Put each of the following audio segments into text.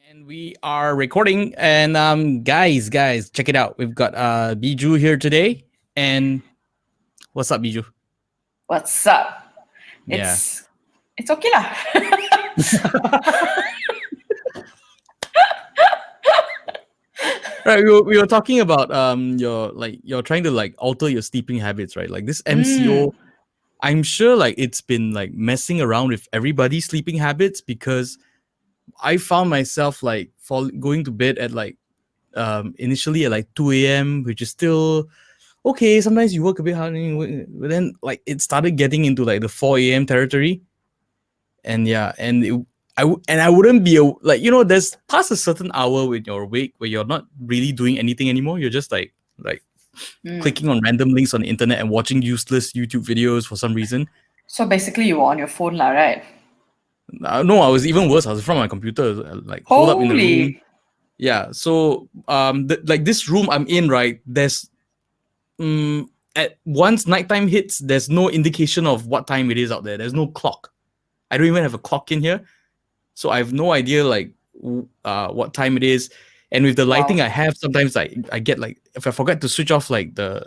And we are recording. And guys, check it out. We've got BIHZHU here today. And what's up, BIHZHU? What's up? Yeah. It's okay lah. Right, we were talking about you're trying to alter your sleeping habits, right? Like this MCO, I'm sure it's been messing around with everybody's sleeping habits, because I found myself going to bed at initially at 2 a.m., which is still okay. Sometimes you work a bit hard, but then it started getting into the 4 a.m. territory. And yeah, and I wouldn't be there's past a certain hour when you're awake where you're not really doing anything anymore. You're just clicking on random links on the internet and watching useless YouTube videos for some reason. So basically you were on your phone lah, right? No, I was even worse. I was in front of my computer, holed up in the room. Yeah, so this room I'm in, right, there's at once nighttime hits, there's no indication of what time it is out there. There's no clock. I don't even have a clock in here, so I have no idea what time it is. And with the lighting I have, sometimes I get if I forget to switch off the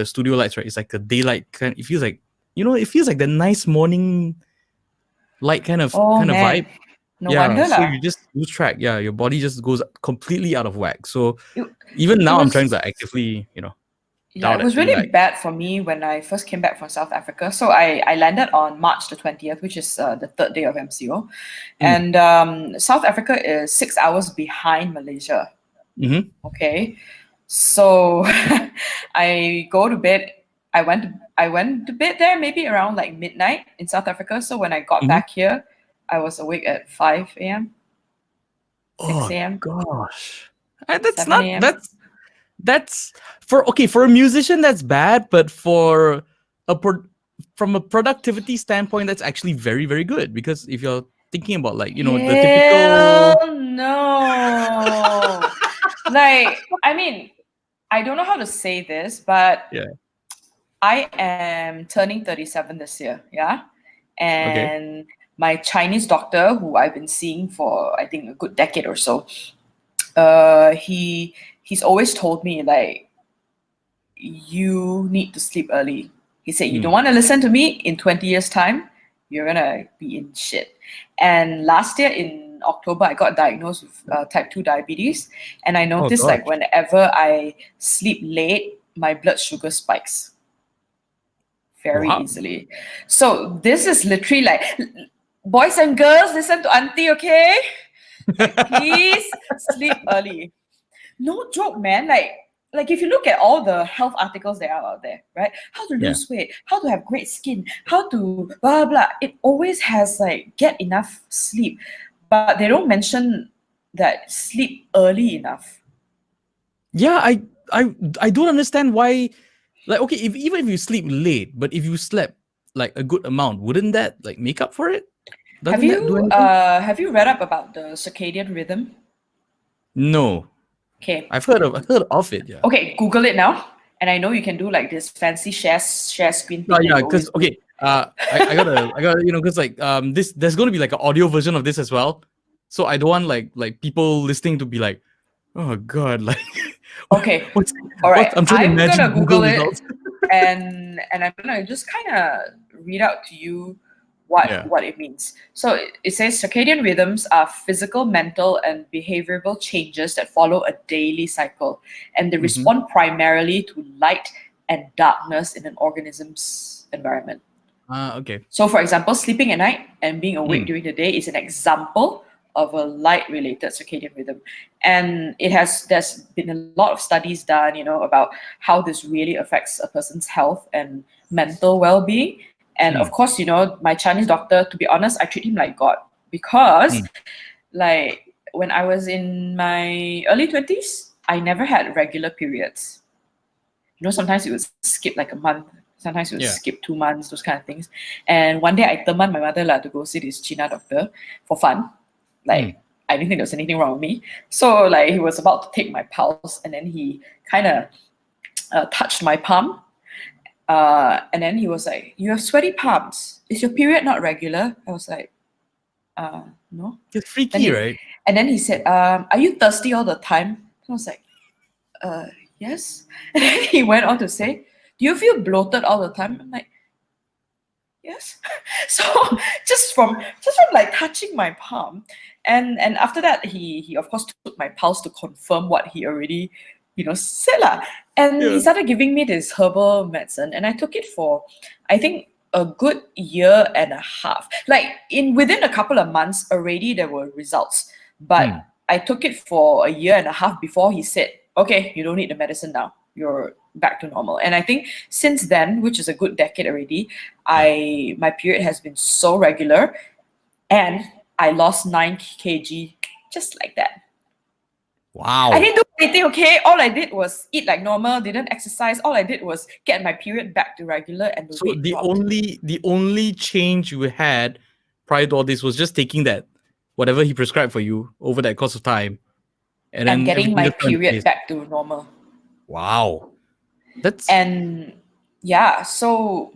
studio lights, right, it's like a daylight kind. It feels like it feels like the nice morning light kind of vibe. No wonder so you just lose track. Yeah, your body just goes completely out of whack. So even now I'm trying to actively, Yeah, it was really bad for me when I first came back from South Africa. So I landed on March the 20th, which is the third day of MCO. And South Africa is 6 hours behind Malaysia. Okay. So I go to bed. I went to bed there maybe around midnight in South Africa. So when I got back here, I was awake at 5 a.m. 6 a.m. Gosh. That's for a musician that's bad, but from a productivity standpoint, that's actually very, very good, because if you're thinking about the typical no. I mean, I don't know how to say this, but I am turning 37 this year, yeah? And my Chinese doctor, who I've been seeing for I think a good decade or so, he's always told me you need to sleep early. He said, you don't want to listen to me in 20 years time, you're gonna be in shit. And last year in October, I got diagnosed with type 2 diabetes, and I noticed whenever I sleep late, my blood sugar spikes very easily. So this is literally boys and girls, listen to auntie, okay? Please sleep early. No joke, man. If you look at all the health articles that are out there, right? How to lose weight, how to have great skin, how to blah blah. It always has get enough sleep, but they don't mention that sleep early enough. Yeah, I don't understand why. Even if you sleep late, but if you slept a good amount, wouldn't that make up for it? Have you read up about the circadian rhythm? No. Okay. I've heard of it. Yeah. Okay, Google it now, and I know you can do this fancy share screen thing. Yeah, because I gotta because there's gonna be an audio version of this as well, so I don't want people listening to be like, oh god, okay, all right, I'm trying to imagine gonna Google it results. and I'm gonna just kind of read out to you what it means. So it says circadian rhythms are physical, mental, and behavioral changes that follow a daily cycle, and they respond primarily to light and darkness in an organism's environment. Okay. So for example, sleeping at night and being awake during the day is an example of a light-related circadian rhythm. And there's been a lot of studies done, about how this really affects a person's health and mental well-being. And of course, my Chinese doctor, to be honest, I treat him like God, because when I was in my early 20s, I never had regular periods. Sometimes it would skip a month, sometimes it would skip 2 months, those kind of things. And one day I teman my mother to go see this China doctor for fun. I didn't think there was anything wrong with me. So he was about to take my pulse, and then he kind of touched my palm. And then he was like, you have sweaty palms. Is your period not regular? I was like, No. It's Then freaky, right? and then he said, are you thirsty all the time? I was like, yes. And then he went on to say, do you feel bloated all the time? I'm like, yes. So just from like touching my palm, and after that he of course took my pulse to confirm what he already said lah. And he Yeah. started giving me this herbal medicine, and I took it for I think a good year and a half. Like in within a couple of months already there were results, but I took it for a year and a half before he said, okay, you don't need the medicine now, you're back to normal. And I think since then, which is a good decade already, my period has been so regular, and I lost 9 kg just like that. Wow. I didn't do anything, okay? All I did was eat like normal, didn't exercise. All I did was get my period back to regular, and the So weight the dropped. only change you had prior to all this was just taking that whatever he prescribed for you over that course of time, and And then getting everything my just fell into period place. back to normal. Wow. That's And yeah, so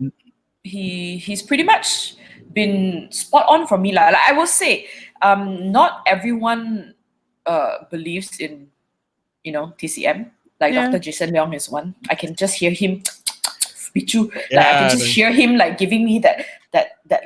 he's pretty much been spot on for me. Like I will say, not everyone believes in TCM. Like yeah. Dr. Jason Leong is one. I can just hear him BIHZHU, like I can Yeah. just hear him like giving me that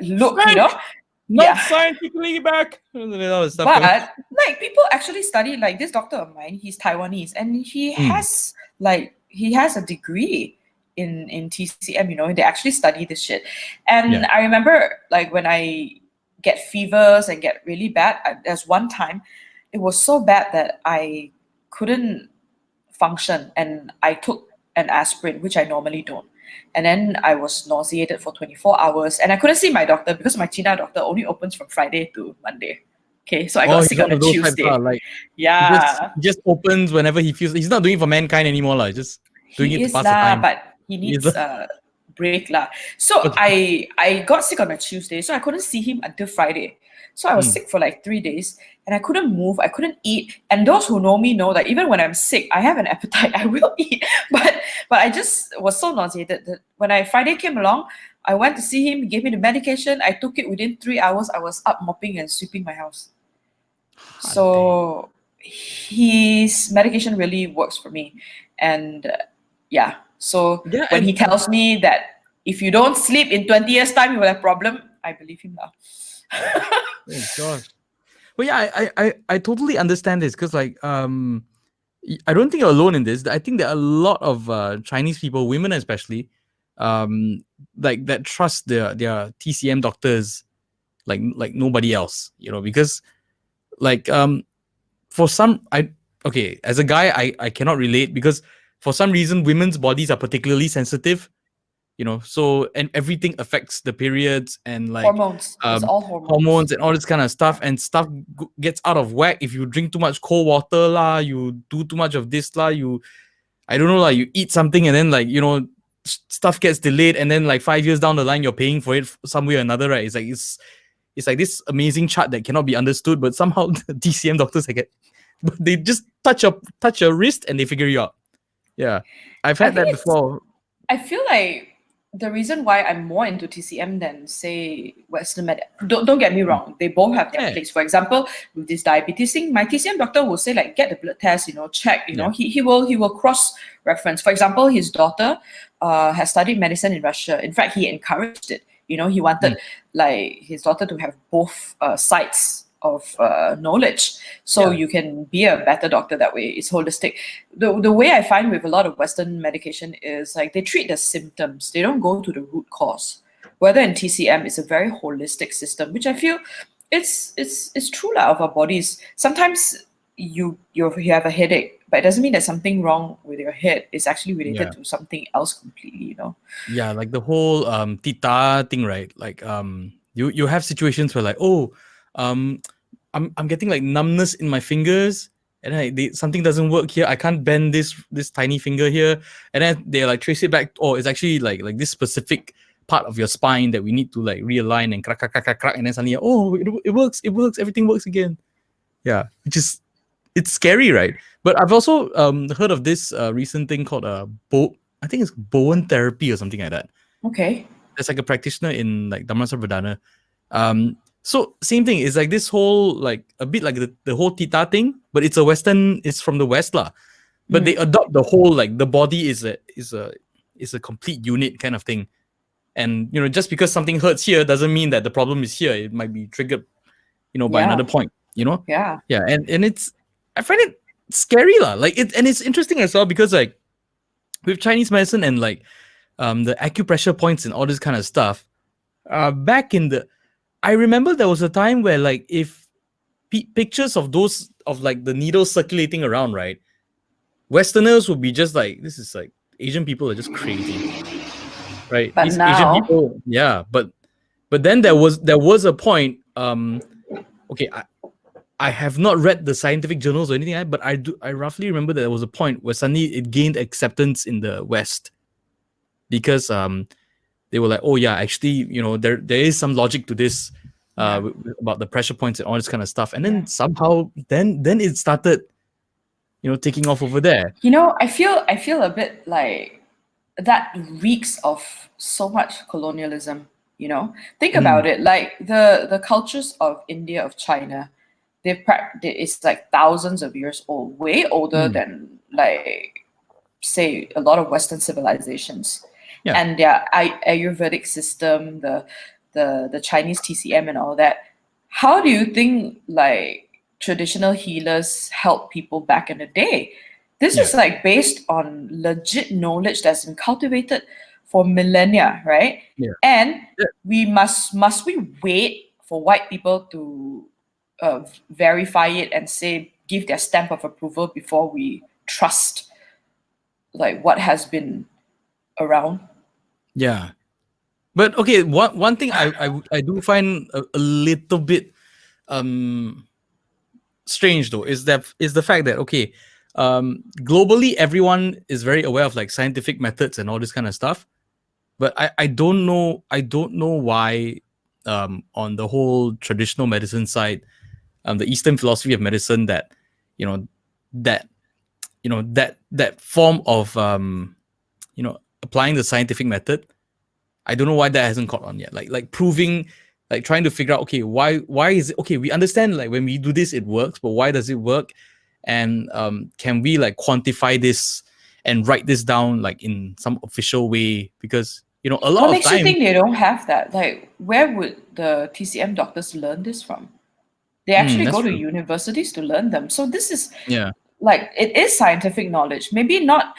look, Not Yeah. scientifically back. All that stuff But coming. like people actually study, like this doctor of mine, he's Taiwanese, and he has a degree in TCM, they actually study this shit. And Yeah. I remember like when I get fevers and get really bad, there's one time it was so bad that I couldn't function, and I took an aspirin, which I normally don't. And then I was nauseated for 24 hours, and I couldn't see my doctor because my China doctor only opens from Friday to Monday. Okay, so I got He's sick on one a of those types, Tuesday. like Yeah, he just opens whenever he feels. He's not doing it for mankind anymore, like just doing it he to is pass the lah, time. but he He's needs a break lah. So okay. I got sick on a Tuesday, so I couldn't see him until Friday. So I was sick for like 3 days, and I couldn't move, I couldn't eat. And those who know me know that even when I'm sick, I have an appetite, I will eat. But I just was so nauseated that when Friday came along, I went to see him, he gave me the medication, I took it within 3 hours, I was up mopping and sweeping my house. So his medication really works for me. And yeah, so Yeah, when he and tells me that if you don't sleep in 20 years time you will have problem, I believe him now. oh gosh. Well, yeah, I totally understand this because like I don't think you're alone in this. I think there are a lot of Chinese people, women especially, like that trust their TCM doctors like nobody else, because like for some as a guy I cannot relate because for some reason women's bodies are particularly sensitive, so and everything affects the periods and like Hormones. It's all hormones. hormones and all this kind of stuff, and stuff gets out of whack if you drink too much cold water lah, you do too much of this lah, I don't know, like you eat something and then like stuff gets delayed, and then like 5 years down the line you're paying for it some way or another, right? It's like this amazing chart that cannot be understood, but somehow the DCM doctors they just touch your wrist and they figure you out. Yeah, I've had that before. I feel like the reason why I'm more into TCM than say Western med, don't get me wrong, they both have their place. For example, with this diabetes thing, my TCM doctor will say like get the blood test, check, he will cross reference. For example, his daughter has studied medicine in Russia. In fact, he encouraged it. He wanted like his daughter to have both sides of knowledge, so you can be a better doctor that way. It's holistic. The way I find with a lot of Western medication is like they treat the symptoms, they don't go to the root cause. Whether in TCM, it's a very holistic system, which I feel it's true of our bodies. Sometimes you have a headache, but it doesn't mean there's something wrong with your head. It's actually related to something else completely. Yeah, like the whole tita thing, right? Like you have situations where like, I'm getting like numbness in my fingers, and then something doesn't work here. I can't bend this tiny finger here, and then they like trace it back. Oh, it's actually like this specific part of your spine that we need to like realign and crack, and then suddenly it works, everything works again. Yeah, which is it's scary, right? But I've also heard of this recent thing called I think it's Bowen therapy or something like that. Okay. There's like a practitioner in like Dhammasara Pradana. So same thing. It's like this whole like a bit like the whole Tita thing, but it's a Western. It's from the West lah. But they adopt the whole like the body is a complete unit kind of thing. And just because something hurts here doesn't mean that the problem is here. It might be triggered, by Yeah. another point. Yeah. Yeah, and I find it scary lah. Like and it's interesting as well because like with Chinese medicine and like the acupressure points and all this kind of stuff. Back in I remember there was a time where like if pictures of those of like the needles circulating around, right? Westerners would be just like, this is like Asian people are just crazy, right? But These Asian now, people, yeah. But then there was a point. Okay, I have not read the scientific journals or anything, but I roughly remember that there was a point where suddenly it gained acceptance in the West because they were like, oh yeah, actually, there is some logic to this about the pressure points and all this kind of stuff. And then somehow then it started, taking off over there. I feel a bit like that reeks of so much colonialism. Think about it. Like the cultures of India, of China, it's like thousands of years old, way older than like say a lot of Western civilizations. Yeah. And their Ayurvedic system, the Chinese TCM and all that. How do you think like traditional healers help people back in the day? This is like based on legit knowledge that's been cultivated for millennia, right? Yeah. And we must we wait for white people to verify it and give their stamp of approval before we trust like what has been around? Yeah. But okay, one thing I do find a little bit strange though is the fact that okay, globally everyone is very aware of like scientific methods and all this kind of stuff, but I don't know why on the whole traditional medicine side, the Eastern philosophy of medicine, that that form of applying the scientific method, I don't know why that hasn't caught on yet. Like proving, like trying to figure out, okay, why is it okay? We understand like when we do this it works, but why does it work? And can we like quantify this and write this down like in some official way? Because a lot What of makes time, you think they don't have that? Like, where would the TCM doctors learn this from? They actually that's go to true. universities to learn them. So this is Yeah. like it is scientific knowledge. Maybe not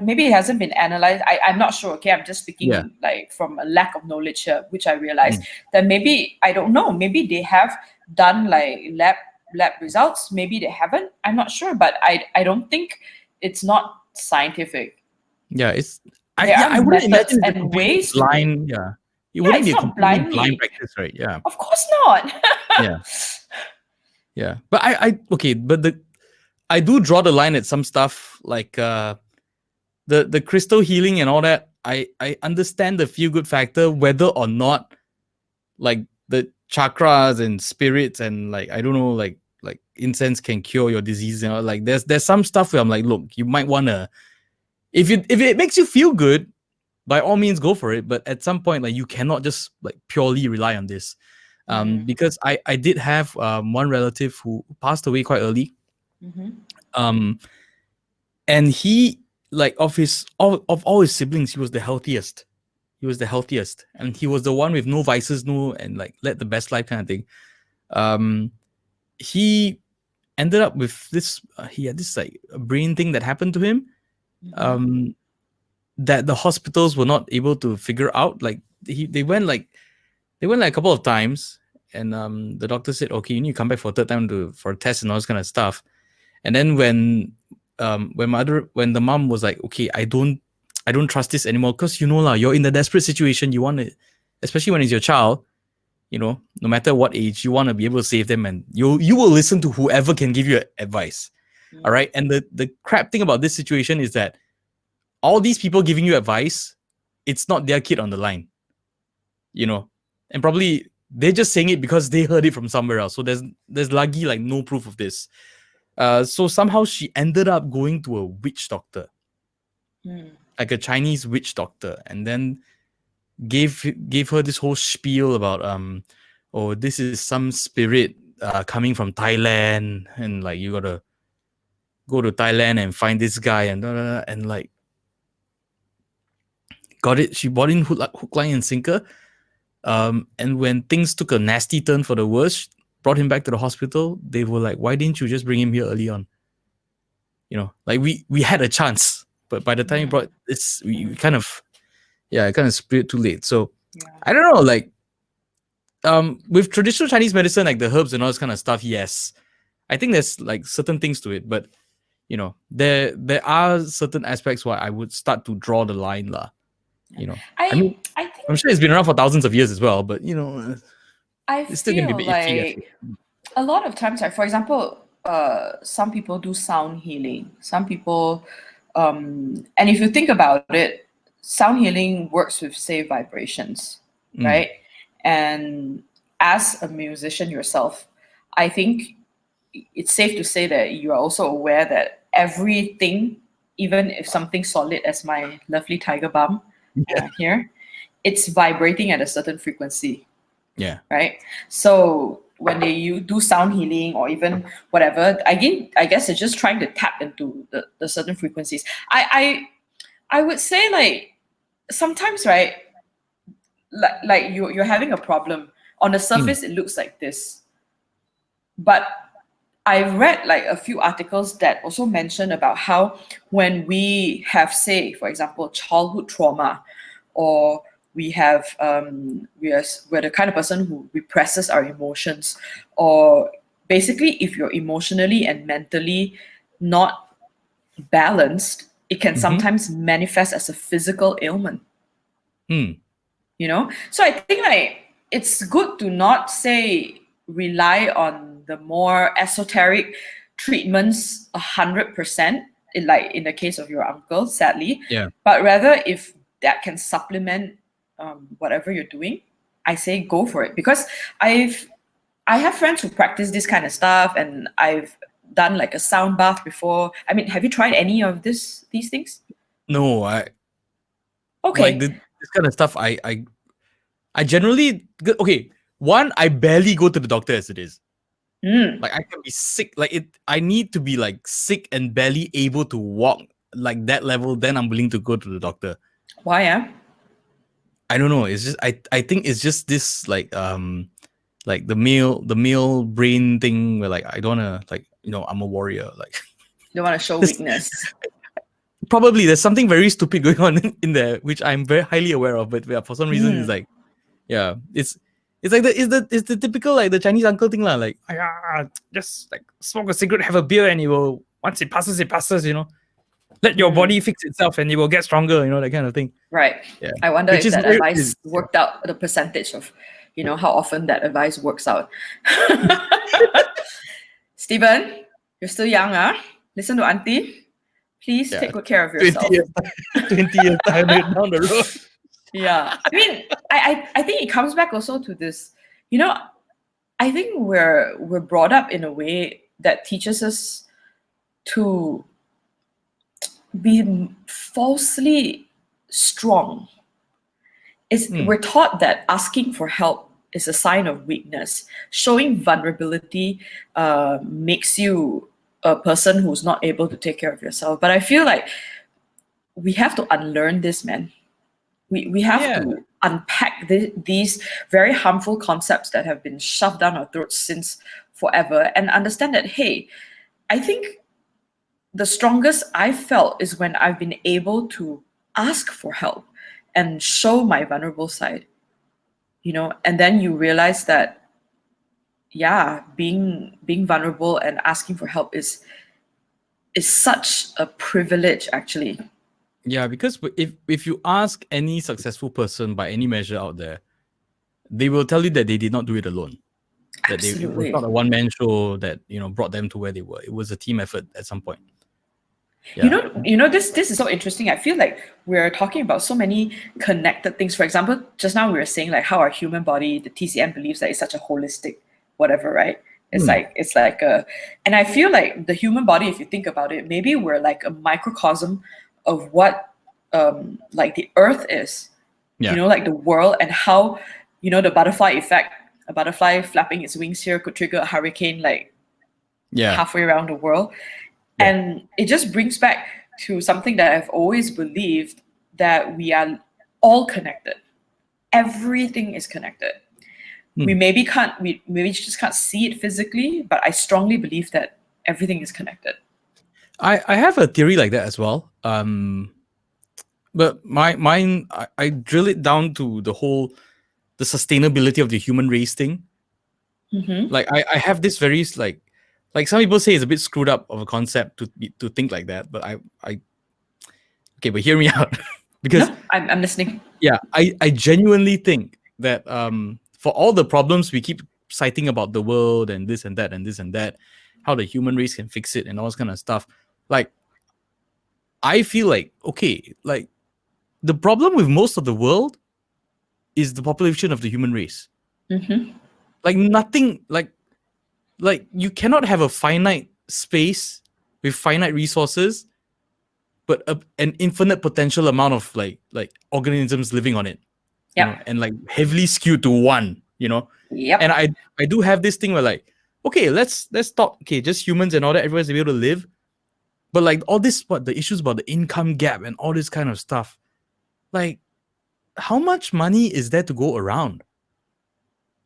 maybe it hasn't been analyzed. I'm not sure. Okay, I'm just speaking like from a lack of knowledge here, which I realized that maybe I don't know. Maybe they have done like lab results. Maybe they haven't. I'm not sure, but I don't think it's not scientific. Yeah, There I are wouldn't methods imagine it's a and completely ways to it. blind. Yeah, it Yeah, wouldn't it's be a not completely blind blindly. practice, right? Yeah. Of course not. Yeah. Yeah, but okay, but I do draw the line at some stuff like the crystal healing and all that. I understand the feel good factor, whether or not like the chakras and spirits and like I don't know, like incense can cure your disease and all. Like there's some stuff where I'm like, look, you might wanna, if it makes you feel good, by all means go for it. But at some point, like you cannot just like purely rely on this. Because I did have one relative who passed away quite early. And he, like of all his siblings, he was the healthiest. And he was the one with no vices, and like led the best life kind of thing. He ended up with this. He had this like brain thing that happened to him. That the hospitals were not able to figure out. Like they went like a couple of times, and the doctor said, okay, you need to come back for a third time for a test and all this kind of stuff. And then when the mom was like, okay, I don't trust this anymore, because you're in a desperate situation. You want to, especially when it's your child, no matter what age, you want to be able to save them, and you will listen to whoever can give you advice. All right. And the crap thing about this situation is that all these people giving you advice, it's not their kid on the line, and probably they're just saying it because they heard it from somewhere else. So there's lagi like no proof of this. So somehow she ended up going to a witch doctor, like a Chinese witch doctor, and then gave her this whole spiel about oh, this is some spirit coming from Thailand, and like you gotta go to Thailand and find this guy, and and like got it. She bought in hook, line, and sinker. And when things took a nasty turn for the worse, brought him back to the hospital. They were like, "Why didn't you just bring him here early on?" You know, like we had a chance, but by the time you brought this, we kind of split too late. So I don't know, like with traditional Chinese medicine, like the herbs and all this kind of stuff, yes, I think there's like certain things to it, but you know, there are certain aspects where I would start to draw the line, lah. You know, I mean, I think I'm sure it's been around for thousands of years as well, but you know, it's still gonna feel be a bit iffy. like a lot of times, like for example, some people do sound healing. Some people, and if you think about it, sound healing works with, say, vibrations, right? And as a musician yourself, I think it's safe to say that you are also aware that everything, even if something solid as my lovely tiger balm here, it's vibrating at a certain frequency. Yeah. Right. So when you do sound healing or even whatever, again, I guess it's just trying to tap into the certain frequencies. I would say, like, sometimes, right, like you're having a problem. On the surface, it looks like this. But I read like a few articles that also mention about how when we have, say, for example, childhood trauma, or we have we're the kind of person who represses our emotions, or basically if you're emotionally and mentally not balanced, it can sometimes manifest as a physical ailment. You know, so I think like it's good to not say rely on the more esoteric treatments 100%, like in the case of your uncle, sadly, but rather if that can supplement whatever you're doing, I say go for it. Because I have friends who practice this kind of stuff, and I've done like a sound bath before. I mean, have you tried any of these things? No, like this kind of stuff. I generally, okay. One, I barely go to the doctor as it is. Like I can be sick. Like I need to be like sick and barely able to walk like that level. Then I'm willing to go to the doctor. Why? I don't know. It's just I think it's just this like the male brain thing where like I don't wanna, like, you know, I'm a warrior. Like you don't want to show weakness. Probably there's something very stupid going on in there, which I'm very highly aware of. But for some reason, it's like, yeah, it's like the typical like the Chinese uncle thing lah. Like, just like smoke a cigarette, have a beer, and once it passes, you know. Let your body fix itself, and it will get stronger. You know, that kind of thing. Right. Yeah. I wonder if that advice worked out, the percentage of, you know, how often that advice works out. Stephen, you're still young, huh? Listen to auntie. Please take good care of yourself. 20 years time down the road. Yeah. I mean, I think it comes back also to this, you know, I think we're brought up in a way that teaches us to be falsely strong. We're taught that asking for help is a sign of weakness. Showing vulnerability makes you a person who's not able to take care of yourself. But I feel like we have to unlearn this, man. We have to unpack these very harmful concepts that have been shoved down our throats since forever, and understand that, hey, I think the strongest I've felt is when I've been able to ask for help and show my vulnerable side, you know, and then you realize that, being vulnerable and asking for help is such a privilege, actually. Yeah, because if you ask any successful person by any measure out there, they will tell you that they did not do it alone. That it was not a one-man show that, you know, brought them to where they were. It was a team effort at some point. Yeah. You know, this is so interesting. I feel like we're talking about so many connected things. For example, just now we were saying like how our human body, the TCM believes that it's such a holistic whatever, right? It's like a, and I feel like the human body, if you think about it, maybe we're like a microcosm of what like the earth is. you know, like the world and how, you know, the butterfly effect, a butterfly flapping its wings here could trigger a hurricane like halfway around the world. And it just brings back to something that I've always believed, that we are all connected. Everything is connected. We maybe just can't see it physically, but I strongly believe that everything is connected. I have a theory like that as well. But mine, I drill it down to the sustainability of the human race thing. Like I have this very like some people say it's a bit screwed up of a concept to think like that, but I okay, but hear me out. Because no, I'm listening. Yeah, I genuinely think that for all the problems we keep citing about the world and this and that and this and that, how the human race can fix it and all this kind of stuff, like I feel like, okay, like the problem with most of the world is the population of the human race. Like nothing, like you cannot have a finite space with finite resources, but an infinite potential amount of like organisms living on it. You know, and like heavily skewed to one, you know. And I do have this thing where like, okay, let's talk, okay, just humans and all that, everyone's able to live. But like all this, what the issues about the income gap and all this kind of stuff, like how much money is there to go around?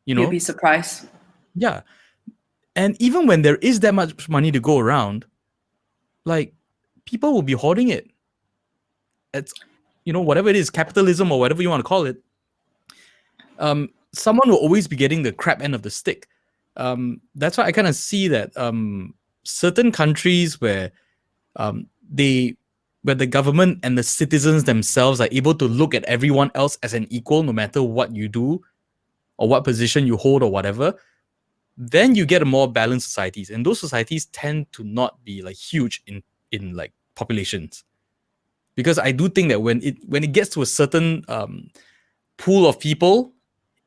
You know? You'd be surprised. Yeah. And even when there is that much money to go around, like people will be hoarding it. It's, you know, whatever it is, capitalism or whatever you want to call it. Someone will always be getting the crap end of the stick. That's why I kind of see that certain countries where where the government and the citizens themselves are able to look at everyone else as an equal, no matter what you do or what position you hold or whatever, then you get a more balanced societies. And those societies tend to not be like huge in like populations. Because I do think that when it gets to a certain pool of people,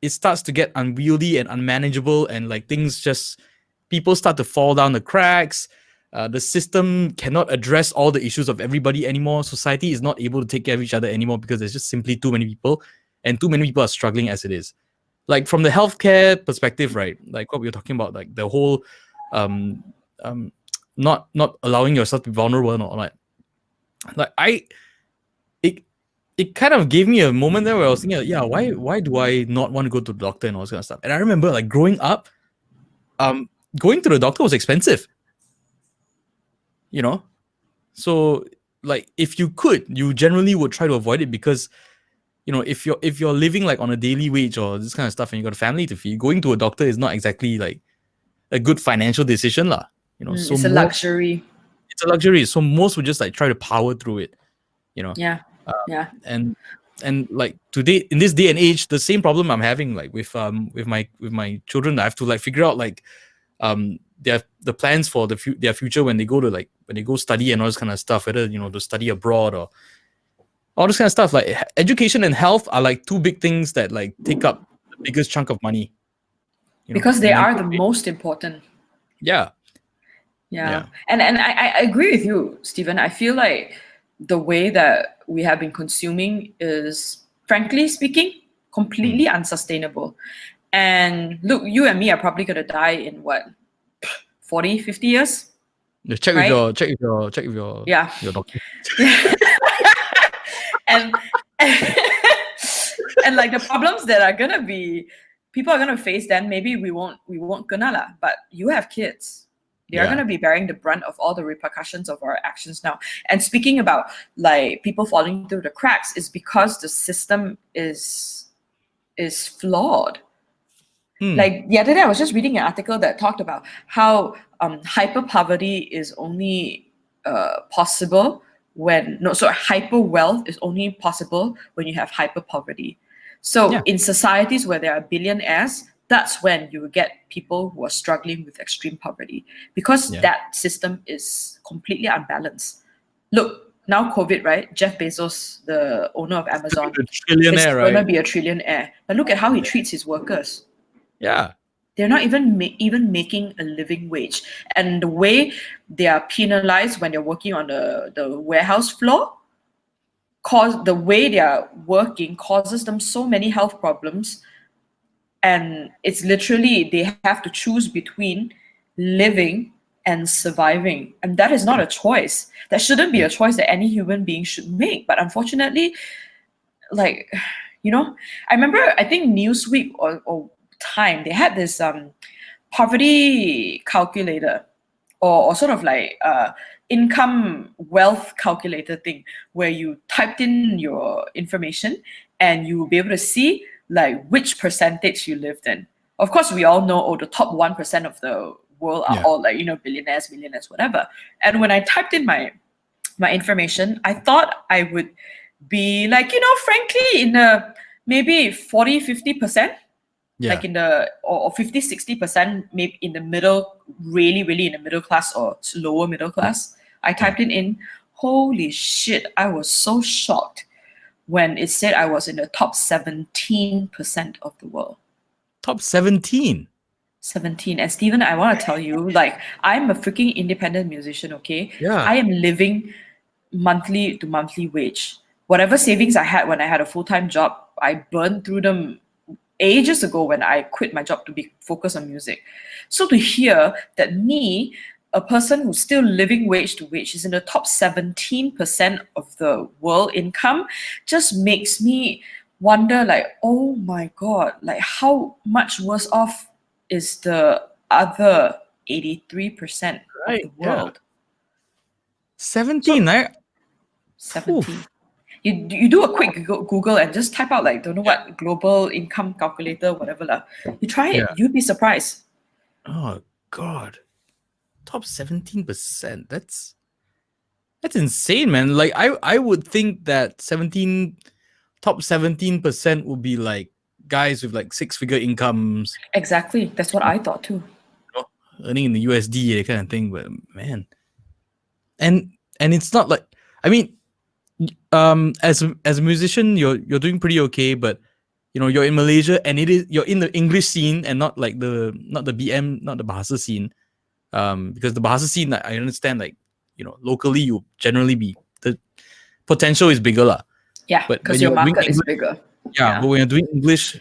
it starts to get unwieldy and unmanageable, and like people start to fall down the cracks. The system cannot address all the issues of everybody anymore. Society is not able to take care of each other anymore because there's just simply too many people, and too many people are struggling as it is. Like from the healthcare perspective, right? Like what we were talking about, like the whole not allowing yourself to be vulnerable and all that. Like it kind of gave me a moment there where I was thinking, yeah, why do I not want to go to the doctor and all this kind of stuff? And I remember like growing up, going to the doctor was expensive. You know? So like if you could, you generally would try to avoid it because, you know, if you're living like on a daily wage or this kind of stuff and you got a family to feed, going to a doctor is not exactly like a good financial decision, lah. You know, so it's a luxury. It's a luxury. So most would just like try to power through it. You know? Yeah. And like today, in this day and age, the same problem I'm having like with my children, I have to like figure out like the plans for their future when they go study and all this kind of stuff, whether, you know, to study abroad or all this kind of stuff. Like education and health are like two big things that like take up the biggest chunk of money. You know? Because they are the most important. Yeah. And I agree with you, Stephen. I feel like the way that we have been consuming is, frankly speaking, completely unsustainable. And look, you and me are probably going to die in what, 40, 50 years? Check with your doctor. and and like the problems that are gonna be, people are gonna face, then maybe we won't gonna lah. But you have kids. They are gonna be bearing the brunt of all the repercussions of our actions now. And speaking about like people falling through the cracks, is because the system is flawed. Like the other day, I was just reading an article that talked about how hyper poverty is only possible hyper wealth is only possible when you have hyper poverty. So in societies where there are billionaires, that's when you get people who are struggling with extreme poverty, because that system is completely unbalanced. Look, now COVID, right? Jeff Bezos, the owner of Amazon, is going to be a trillionaire. But look at how he treats his workers. Yeah. They're not even making a living wage. And the way they are penalized when they're working on the warehouse floor, the way they are working causes them so many health problems, and it's literally they have to choose between living and surviving, and that is not a choice. That shouldn't be a choice that any human being should make. But unfortunately, like, I remember, I think Newsweek or Time, they had this poverty calculator, or sort of like income wealth calculator thing, where you typed in your information and you will be able to see like which percentage you lived in. Of course, we all know, the top 1% of the world are all like, billionaires, millionaires, whatever. And when I typed in my information, I thought I would be like, frankly, in the maybe 40-50%, like in the or 50-60%, maybe in the middle, really in the middle class or lower middle class. I typed it in. Holy shit, I was so shocked when it said I was in the top 17% of the world. Top 17? 17. And Stephen, I want to tell you, like, I'm a freaking independent musician, okay? Yeah. I am living monthly to monthly wage. Whatever savings I had when I had a full-time job, I burned through them ages ago when I quit my job to be focused on music. So to hear that me, a person who's still living wage to wage, is in the top 17% of the world income, just makes me wonder, like, oh my God, like how much worse off is the other 83% of the world? 17, right? 17. You do a quick Google and just type out like, don't know what, global income calculator, whatever lah. You try it, you'd be surprised. Oh God, top 17%. That's insane, man. Like I would think that top 17% would be like guys with like 6-figure incomes. Exactly, that's what I thought too. Earning in the USD, that kind of thing. But man, and it's not like, I mean, as a musician, you're doing pretty okay, but you're in Malaysia and you're in the English scene and not like not the BIHZHU scene, because the BIHZHU scene, I understand, like, locally you generally the potential is bigger lah. Yeah, because your market is bigger. Yeah, but when you're doing English,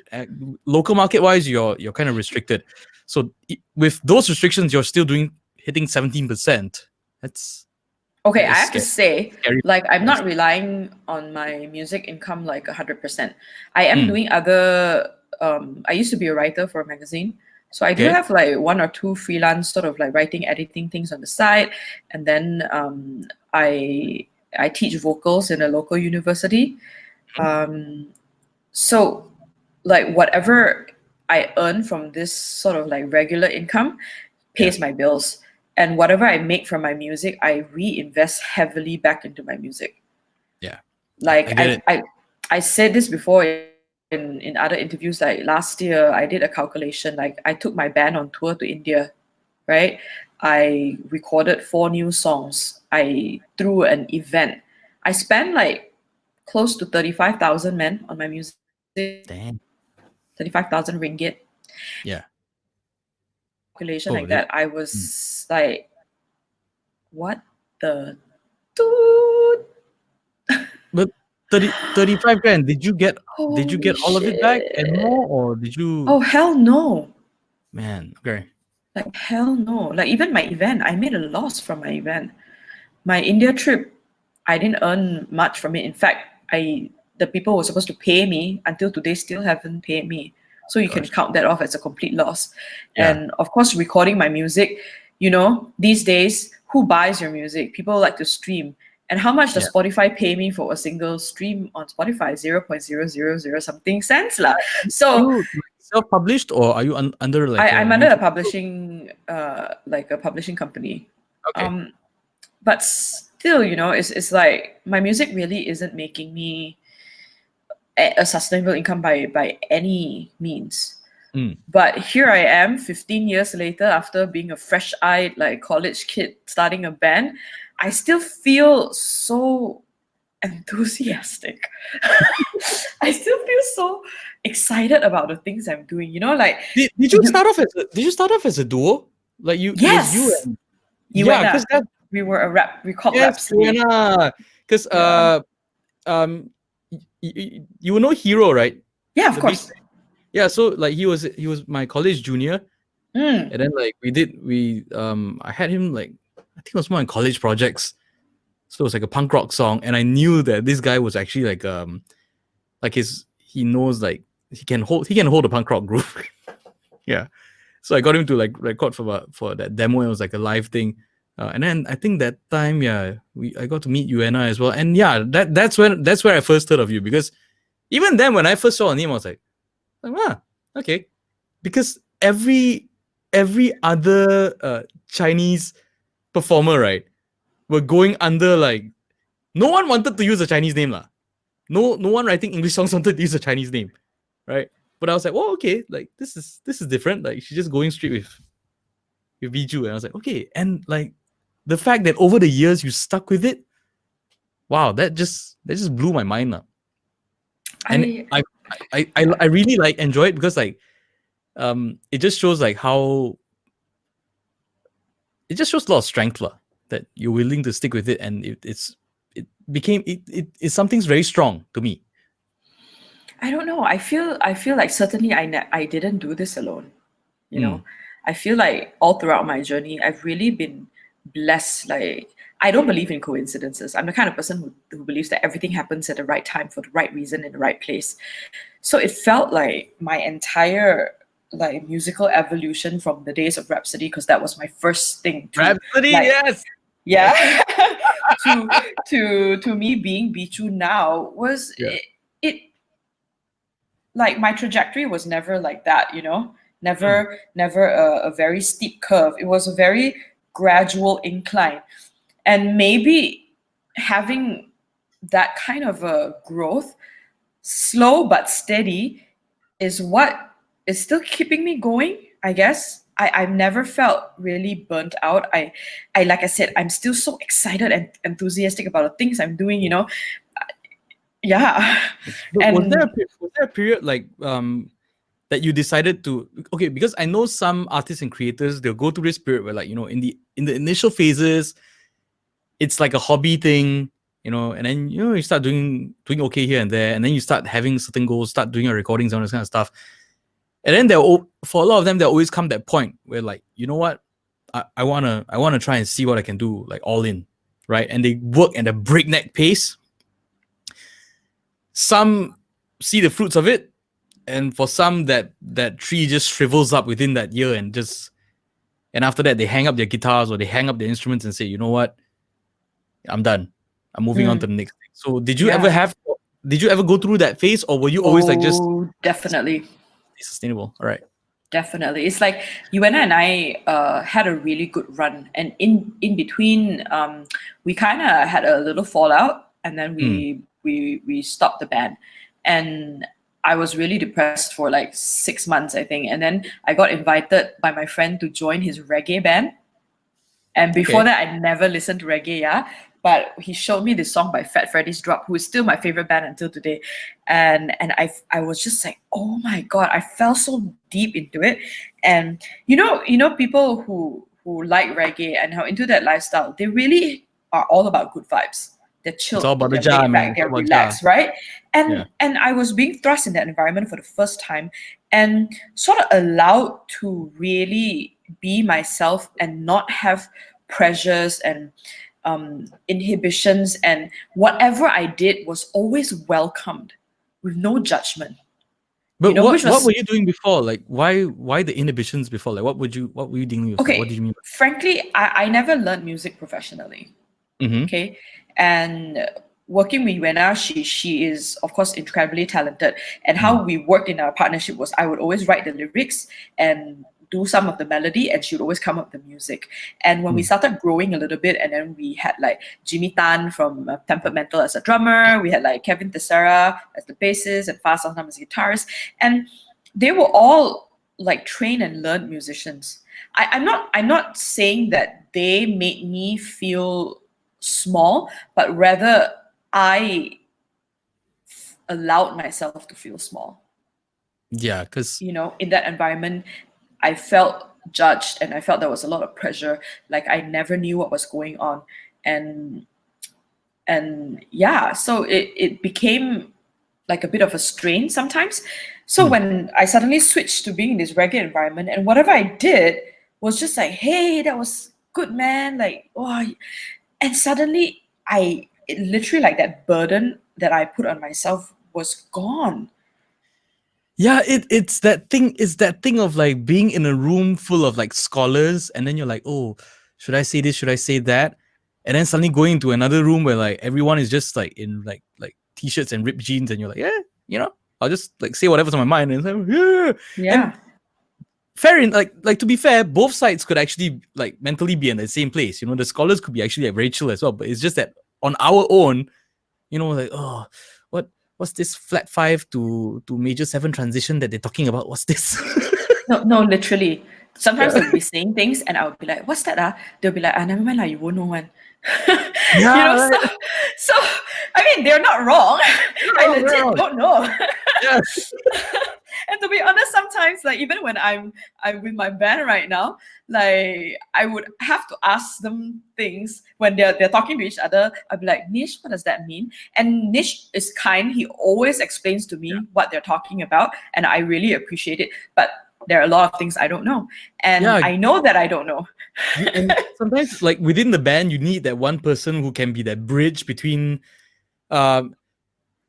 local market wise, you're kind of restricted. So with those restrictions, you're still hitting 17%. That's okay. I have to say, like, I'm not relying on my music income like 100%. I am doing other. I used to be a writer for a magazine, so I do have like 1 or 2 freelance sort of like writing, editing things on the side, and then I teach vocals in a local university. So like whatever I earn from this sort of like regular income pays my bills. And whatever I make from my music, I reinvest heavily back into my music. Yeah. Like I said this before in other interviews. Like last year, I did a calculation. Like I took my band on tour to India, right? I recorded 4 new songs. I threw an event. I spent like close to 35,000 men on my music. Damn. 35,000 ringgit. Yeah. Calculation like that, I was like, what the dude? But 35 grand, did you get all of it back and more, or did you? Oh hell no, man. Okay. Like hell no. Like even my event, I made a loss from my event. My India trip, I didn't earn much from it. In fact, the people were supposed to pay me until today still haven't paid me. So you can count that off as a complete loss. Yeah. And of course, recording my music, these days, who buys your music? People like to stream. And how much does Spotify pay me for a single stream on Spotify? 0.000 something cents lah. So are you self-published, or are you under like? I'm under a publishing, like a publishing company. Okay. But still, it's like my music really isn't making me a sustainable income by any means. But here I am 15 years later, after being a fresh-eyed like college kid starting a band, I still feel so enthusiastic. I still feel so excited about the things I'm doing. Like did you start off as a duo? Like yes, because we were a rap. We called yes, rap. Because you know Hero, right? Yeah, of The bass. course. Yeah, so like he was my college junior, Mm. and then like I had him like I think it was more in college projects. So it was like a punk rock song, and I knew that this guy was actually like he knows like he can hold a punk rock groove. Yeah. So I got him to like record for that demo. It was like a live thing. And then I think that time, yeah, I got to meet Uena as well. And yeah, that's where I first heard of you, because even then when I first saw a name, I was like, okay. Because every other Chinese performer, right, were going under like no one wanted to use a Chinese name lah. No one writing English songs wanted to use a Chinese name, right? But I was like, oh, okay, like this is different. Like she's just going straight with BIHZHU, and I was like, okay, and like the fact that over the years you stuck with it, wow, that just blew my mind up. And I I really like enjoy it because like it just shows like how it just shows a lot of strength lah, that you're willing to stick with it, and it's something's very strong to me. I don't know. I feel like certainly I didn't do this alone. You know, Mm. I feel like all throughout my journey, I've really been blessed. Like I don't believe in coincidences. I'm the kind of person who believes that everything happens at the right time for the right reason in the right place. So it felt like my entire like musical evolution from the days of Rhapsody, because that was my first thing to Rhapsody, like yes. yeah to to me being BIHZHU now was Yeah. it like my trajectory was never like that, you know, Mm. never a very steep curve. It was a very gradual incline, and maybe having that kind of a growth, slow but steady, is what is still keeping me going, I guess. I've never felt really burnt out. I like I said, I'm still so excited and enthusiastic about the things I'm doing, you know. Yeah. But And was there a period like that you decided to, okay, because I know some artists and creators, they'll go through this period where like, in the initial phases it's like a hobby thing, and then you start doing okay here and there, and then you start having certain goals, start doing your recordings and all this kind of stuff. And then for a lot of them, there'll always come that point where like, you know what, I wanna try and see what I can do, like all in, right? And they work at a breakneck pace. Some see the fruits of it, and for some that tree just shrivels up within that year, and after that they hang up their guitars or they hang up their instruments and say, you know what, I'm done, I'm moving on to the next thing. So yeah. did you ever go through that phase, or were you always like just Oh, definitely. stay sustainable? All right. Definitely. It's like Yuena and I had a really good run. And in between, we kind of had a little fallout, and then Mm. we stopped the band. And I was really depressed for like 6 months, I think. And then I got invited by my friend to join his reggae band. And before Okay. that, I never listened to reggae, yeah. But he showed me this song by Fat Freddy's Drop, who is still my favorite band until today. And I was just like, oh my god, I fell so deep into it. And you know people who like reggae and how into that lifestyle, they really are all about good vibes. They're It's all chilled, about the they're jar, laid man. back, It's all they're about jar. relaxed, right? Yeah. And I was being thrust in that environment for the first time, and sort of allowed to really be myself and not have pressures and inhibitions, and whatever I did was always welcomed with no judgment, But which what were was you doing before? Like, why the inhibitions before? Like, what were you dealing with? Like, what did okay. you mean? Frankly, I never learned music professionally. Mm-hmm. Okay. And working with Wena, she is of course incredibly talented. And how we worked in our partnership was I would always write the lyrics and do some of the melody, and she would always come up with the music. And when we started growing a little bit, and then we had like Jimmy Tan from Tempered Mental as a drummer, we had like Kevin Tessera as the bassist, and Fast Sam as guitarist, and they were all like trained and learned musicians. I'm not saying that they made me feel small, but rather I allowed myself to feel small. Yeah, because In that environment, I felt judged, and I felt there was a lot of pressure. Like I never knew what was going on. And And yeah, so it became like a bit of a strain sometimes. So when I suddenly switched to being in this reggae environment, and whatever I did was just like, hey, that was good, man. Like, oh, and suddenly it literally, like, that burden that I put on myself was gone. Yeah, it's that thing of like being in a room full of like scholars, and then you're like, oh, should I say this? Should I say that? And then suddenly going into another room where like everyone is just like in like t-shirts and ripped jeans, and you're like, yeah, I'll just like say whatever's on my mind, and it's like, yeah. And Yeah. fair in like to be fair, both sides could actually like mentally be in the same place. The scholars could be actually like very chill as well, but it's just that on our own, like, oh, what's this flat 5 to major 7 transition that they're talking about? What's this? No, literally. Sometimes Yeah. they'll be saying things and I'll be like, what's that? They'll be like, never mind, you won't know one. Yeah, So, right. so I mean, they're not wrong. I They're legit wrong. don't know. Yeah. And to be honest, sometimes, like, even when I'm with my band right now, like, I would have to ask them things when they're talking to each other. I'd be like, Nish, what does that mean? And Nish is kind. He always explains to me what they're talking about, and I really appreciate it. But there are a lot of things I don't know, and Yeah. I know that I don't know. And sometimes like within the band, you need that one person who can be that bridge between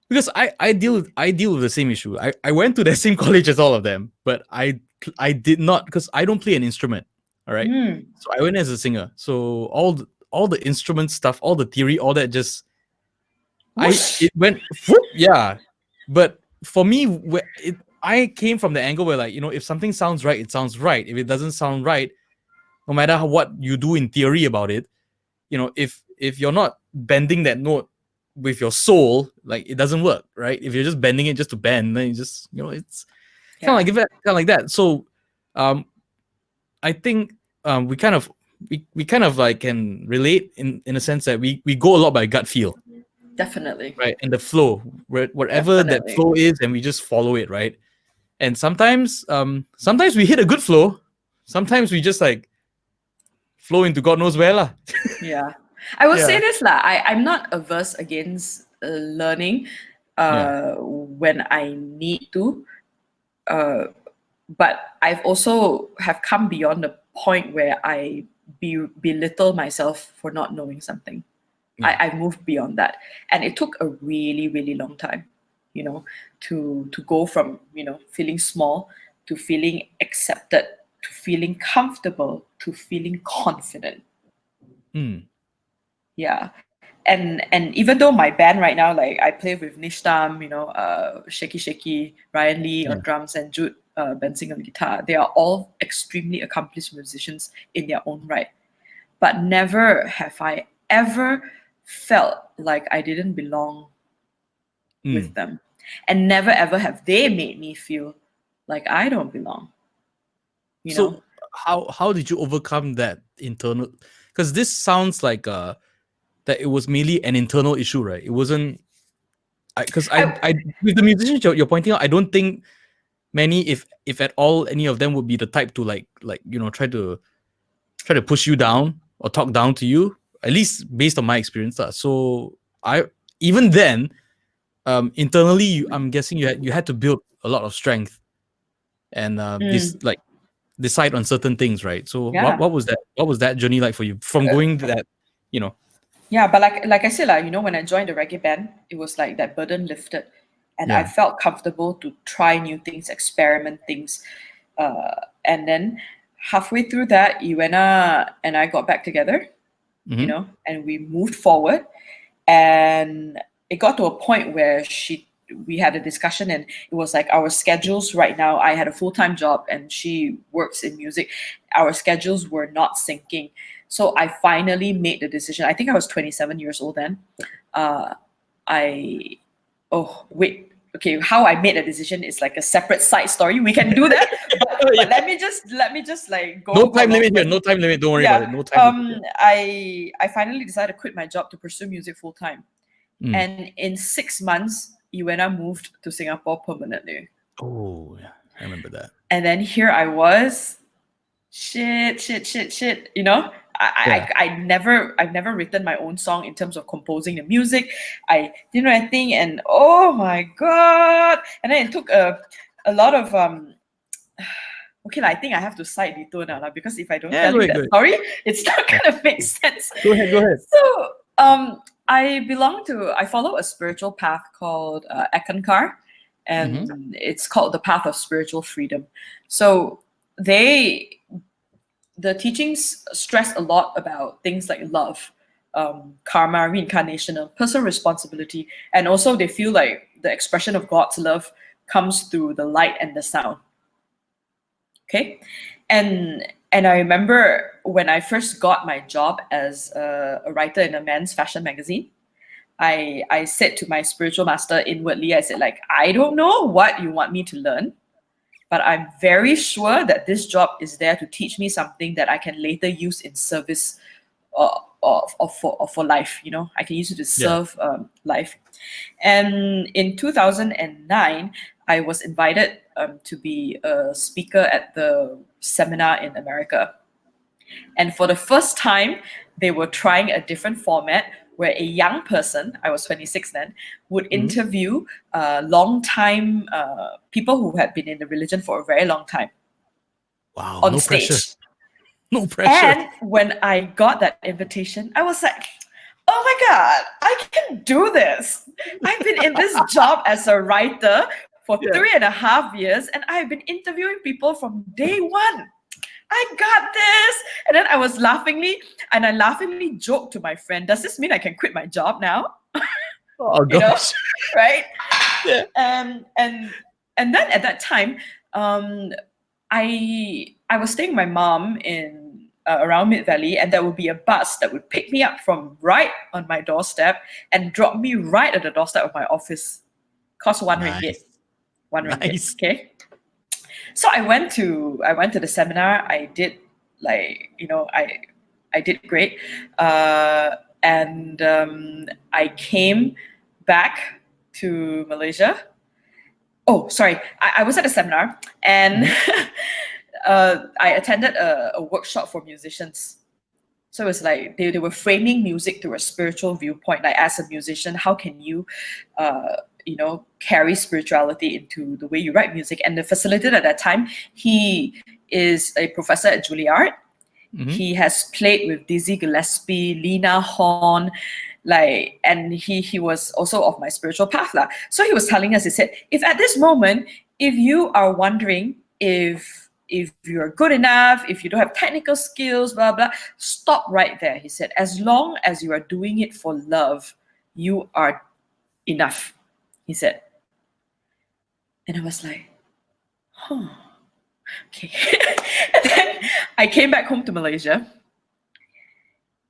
because I deal with the same issue. I went to the same college as all of them, but I did not, because I don't play an instrument. All right. So I went as a singer. So all the instrument stuff, all the theory, all that just Whoosh. it went whoop, yeah. But for me, I came from the angle where, like, if something sounds right, it sounds right. If it doesn't sound right, no matter what you do in theory about it, if you're not bending that note with your soul, like, it doesn't work, right? If you're just bending it just to bend, then you just, it's kind of like that. So I think we kind of like can relate in a sense that we go a lot by gut feel, Definitely. right? And the flow, whatever that Definitely. flow is, and we just follow it, right? And sometimes we hit a good flow, sometimes we just like flow into God knows where lah. Yeah. I will say Yeah. this lah. I'm not averse against learning Yeah. when I need to. But I've also have come beyond the point where I belittle myself for not knowing something. Yeah. I moved beyond that, and it took a really, really long time, to go from feeling small to feeling accepted to feeling comfortable to feeling confident. Yeah. And even though my band right now, like, I play with Nishtam, Shaky Shaky, Ryan Lee Yeah. on drums, and Jude Bensing on guitar, they are all extremely accomplished musicians in their own right. But never have I ever felt like I didn't belong with them. And never ever have they made me feel like I don't belong. So how did you overcome that internal? Because this sounds like that it was mainly an internal issue, right? It wasn't, because I with the musicians you're pointing out, I don't think many, if at all, any of them would be the type to like try to push you down or talk down to you. At least based on my experience, so I even then, internally, I'm guessing you had to build a lot of strength and this like decide on certain things, right? So Yeah. what was that journey like for you from going to that, Yeah, but like I said, when I joined the reggae band, it was like that burden lifted, and I yeah. felt comfortable to try new things, experiment things, and then halfway through that, Iwena and I got back together, Mm-hmm. and we moved forward, and it got to a point where we had a discussion, and it was like our schedules right now. I had a full-time job and she works in music. Our schedules were not syncing. So I finally made the decision. I think I was 27 years old then. I oh wait, okay, how I made a decision is like a separate side story. We can do that, but let me just like go No time along limit here. first. No time limit. Don't worry about it. Yeah. No time limit here. I finally decided to quit my job to pursue music full time. Mm. And in 6 months, Iwena moved to Singapore permanently. Oh, yeah, I remember that. And then here I was, shit, I've never written my own song in terms of composing the music. I didn't know anything, and oh my god! And then it took a lot of okay, I think I have to cite detour now, because if I don't tell you that story, it's not gonna make sense. Go ahead. So I follow a spiritual path called Ekankar, and it's called the path of spiritual freedom. So the teachings stress a lot about things like love, karma, reincarnation, personal responsibility, and also they feel like the expression of God's love comes through the light and the sound. Okay, and I remember when I first got my job as a writer in a men's fashion magazine, I said to my spiritual master inwardly, I said, like, I don't know what you want me to learn, but I'm very sure that this job is there to teach me something that I can later use in service for life. You know, I can use it to serve life. And in 2009, I was invited to be a speaker at the seminar in America. And for the first time, they were trying a different format where a young person, I was 26 then, would interview long-time people who had been in the religion for a very long time. Wow, on no stage. Pressure. No pressure. And when I got that invitation, I was like, oh my God, I can do this. I've been in this job as a writer for 3.5 years, and I've been interviewing people from day one. I got this. And then I laughingly joked to my friend, does this mean I can quit my job now? Oh gosh. Right? Yeah. And then at that time, I was staying with my mom in around Mid Valley, and there would be a bus that would pick me up from right on my doorstep and drop me right at the doorstep of my office. Cost 1 ringgit. 1 ringgit. Okay. So I went to the seminar. I did I did great, and I came back to Malaysia. Oh, sorry, I was at a seminar, and I attended a workshop for musicians. So it's like they were framing music through a spiritual viewpoint. Like, as a musician, how can you carry spirituality into the way you write music? And the facilitator at that time, he is a professor at Juilliard. He has played with Dizzy Gillespie, Lena Horne, and he was also of my spiritual path. So he was telling us, he said, if at this moment, if you are wondering if you're good enough, if you don't have technical skills, blah, blah, stop right there. He said, as long as you are doing it for love, you are enough, he said. And I was like, huh, okay. And then I came back home to Malaysia,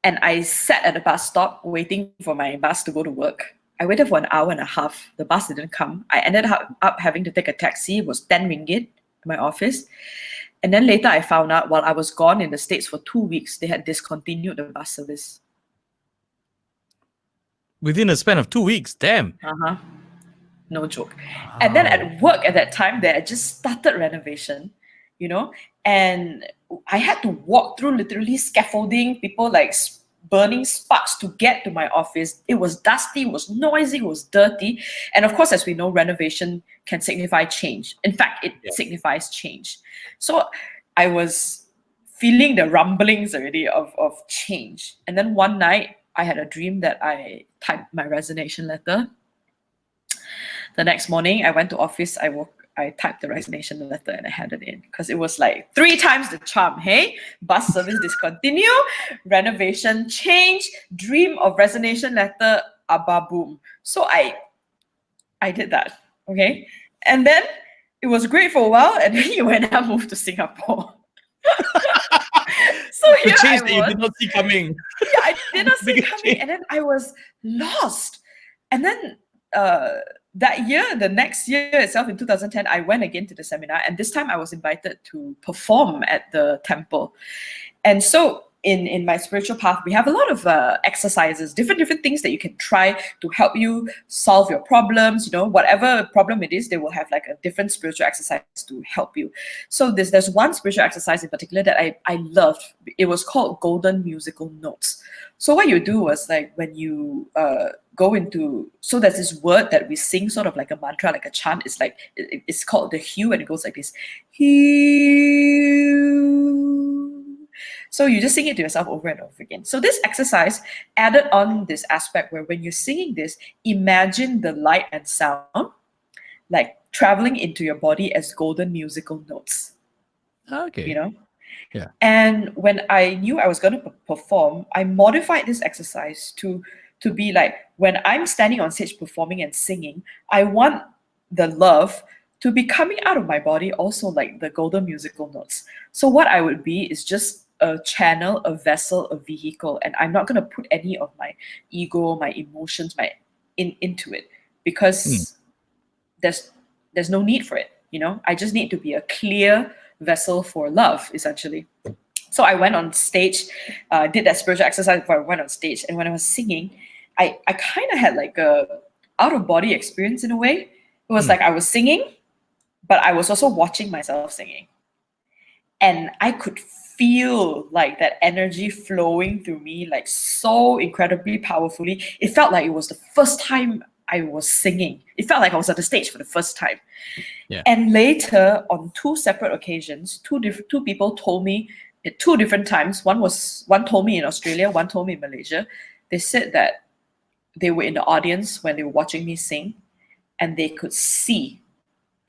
and I sat at the bus stop waiting for my bus to go to work. I waited for 1.5 hours. The bus didn't come. I ended up having to take a taxi. It was 10 ringgit in my office. And then later I found out, while I was gone in the States for 2 weeks, they had discontinued the bus service. Within a span of 2 weeks, damn. No joke. Wow. And then at work at that time, they had just started renovation, and I had to walk through literally scaffolding, people like burning sparks to get to my office. It was dusty, it was noisy, it was dirty. And of course, as we know, renovation can signify change. In fact, it signifies change. So I was feeling the rumblings already of change. And then one night, I had a dream that I typed my resignation letter. The next morning, I went to office, I typed the resignation letter and I handed it in, because it was like 3 times the charm. Hey, bus service discontinue, renovation change, dream of resignation letter, abba boom. So I did that, okay? And then it was great for a while, and then when I moved to Singapore. So here I was. You did not see coming. Yeah, I did not see coming, and then I was lost. And then that year, the next year itself, in 2010, I went again to the seminar, and this time I was invited to perform at the temple. And so in my spiritual path, we have a lot of exercises, different things that you can try to help you solve your problems. You know, whatever problem it is, they will have like a different spiritual exercise to help you. So there's one spiritual exercise in particular that I loved. It was called golden musical notes. So what you do was like when you go into, so there's this word that we sing, sort of like a mantra, like a chant. It's like it's called the HU, and it goes like this: HU. So you just sing it to yourself over and over again. So this exercise added on this aspect where when you're singing this, imagine the light and sound like traveling into your body as golden musical notes. Okay. You know? Yeah. And when I knew I was going to perform, I modified this exercise to be like, when I'm standing on stage performing and singing, I want the love to be coming out of my body also like the golden musical notes. So what I would be is just a channel, a vessel, a vehicle, and I'm not going to put any of my ego, my emotions, into it, because there's no need for it. You know, I just need to be a clear vessel for love, essentially. So I went on stage, did that spiritual exercise before I went on stage, and when I was singing, I kind of had like a out of body experience in a way. It was like I was singing, but I was also watching myself singing, and I could feel like that energy flowing through me, like so incredibly powerfully. It felt like it was the first time I was singing. It felt like I was at the stage for the first time. Yeah. And later, on two separate occasions, two people told me at two different times. One told me in Australia, one told me in Malaysia. They said that they were in the audience when they were watching me sing, and they could see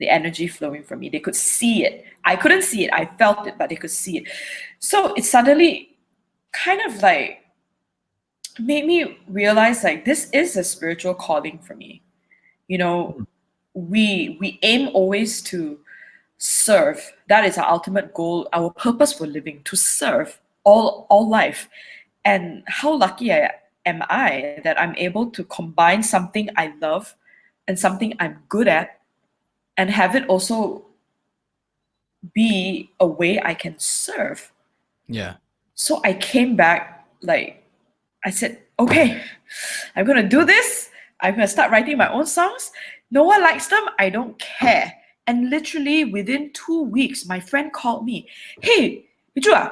the energy flowing from me. They could see it. I couldn't see it. I felt it, but they could see it. So it suddenly kind of like made me realize like this is a spiritual calling for me. You know, we aim always to serve. That is our ultimate goal, our purpose for living, to serve all life. And how lucky am I that I'm able to combine something I love and something I'm good at, and have it also be a way I can serve. Yeah. So I came back, like I said, okay, I'm gonna do this. I'm gonna start writing my own songs. No one likes them, I don't care. And literally within 2 weeks, my friend called me. Hey, BIHZHU,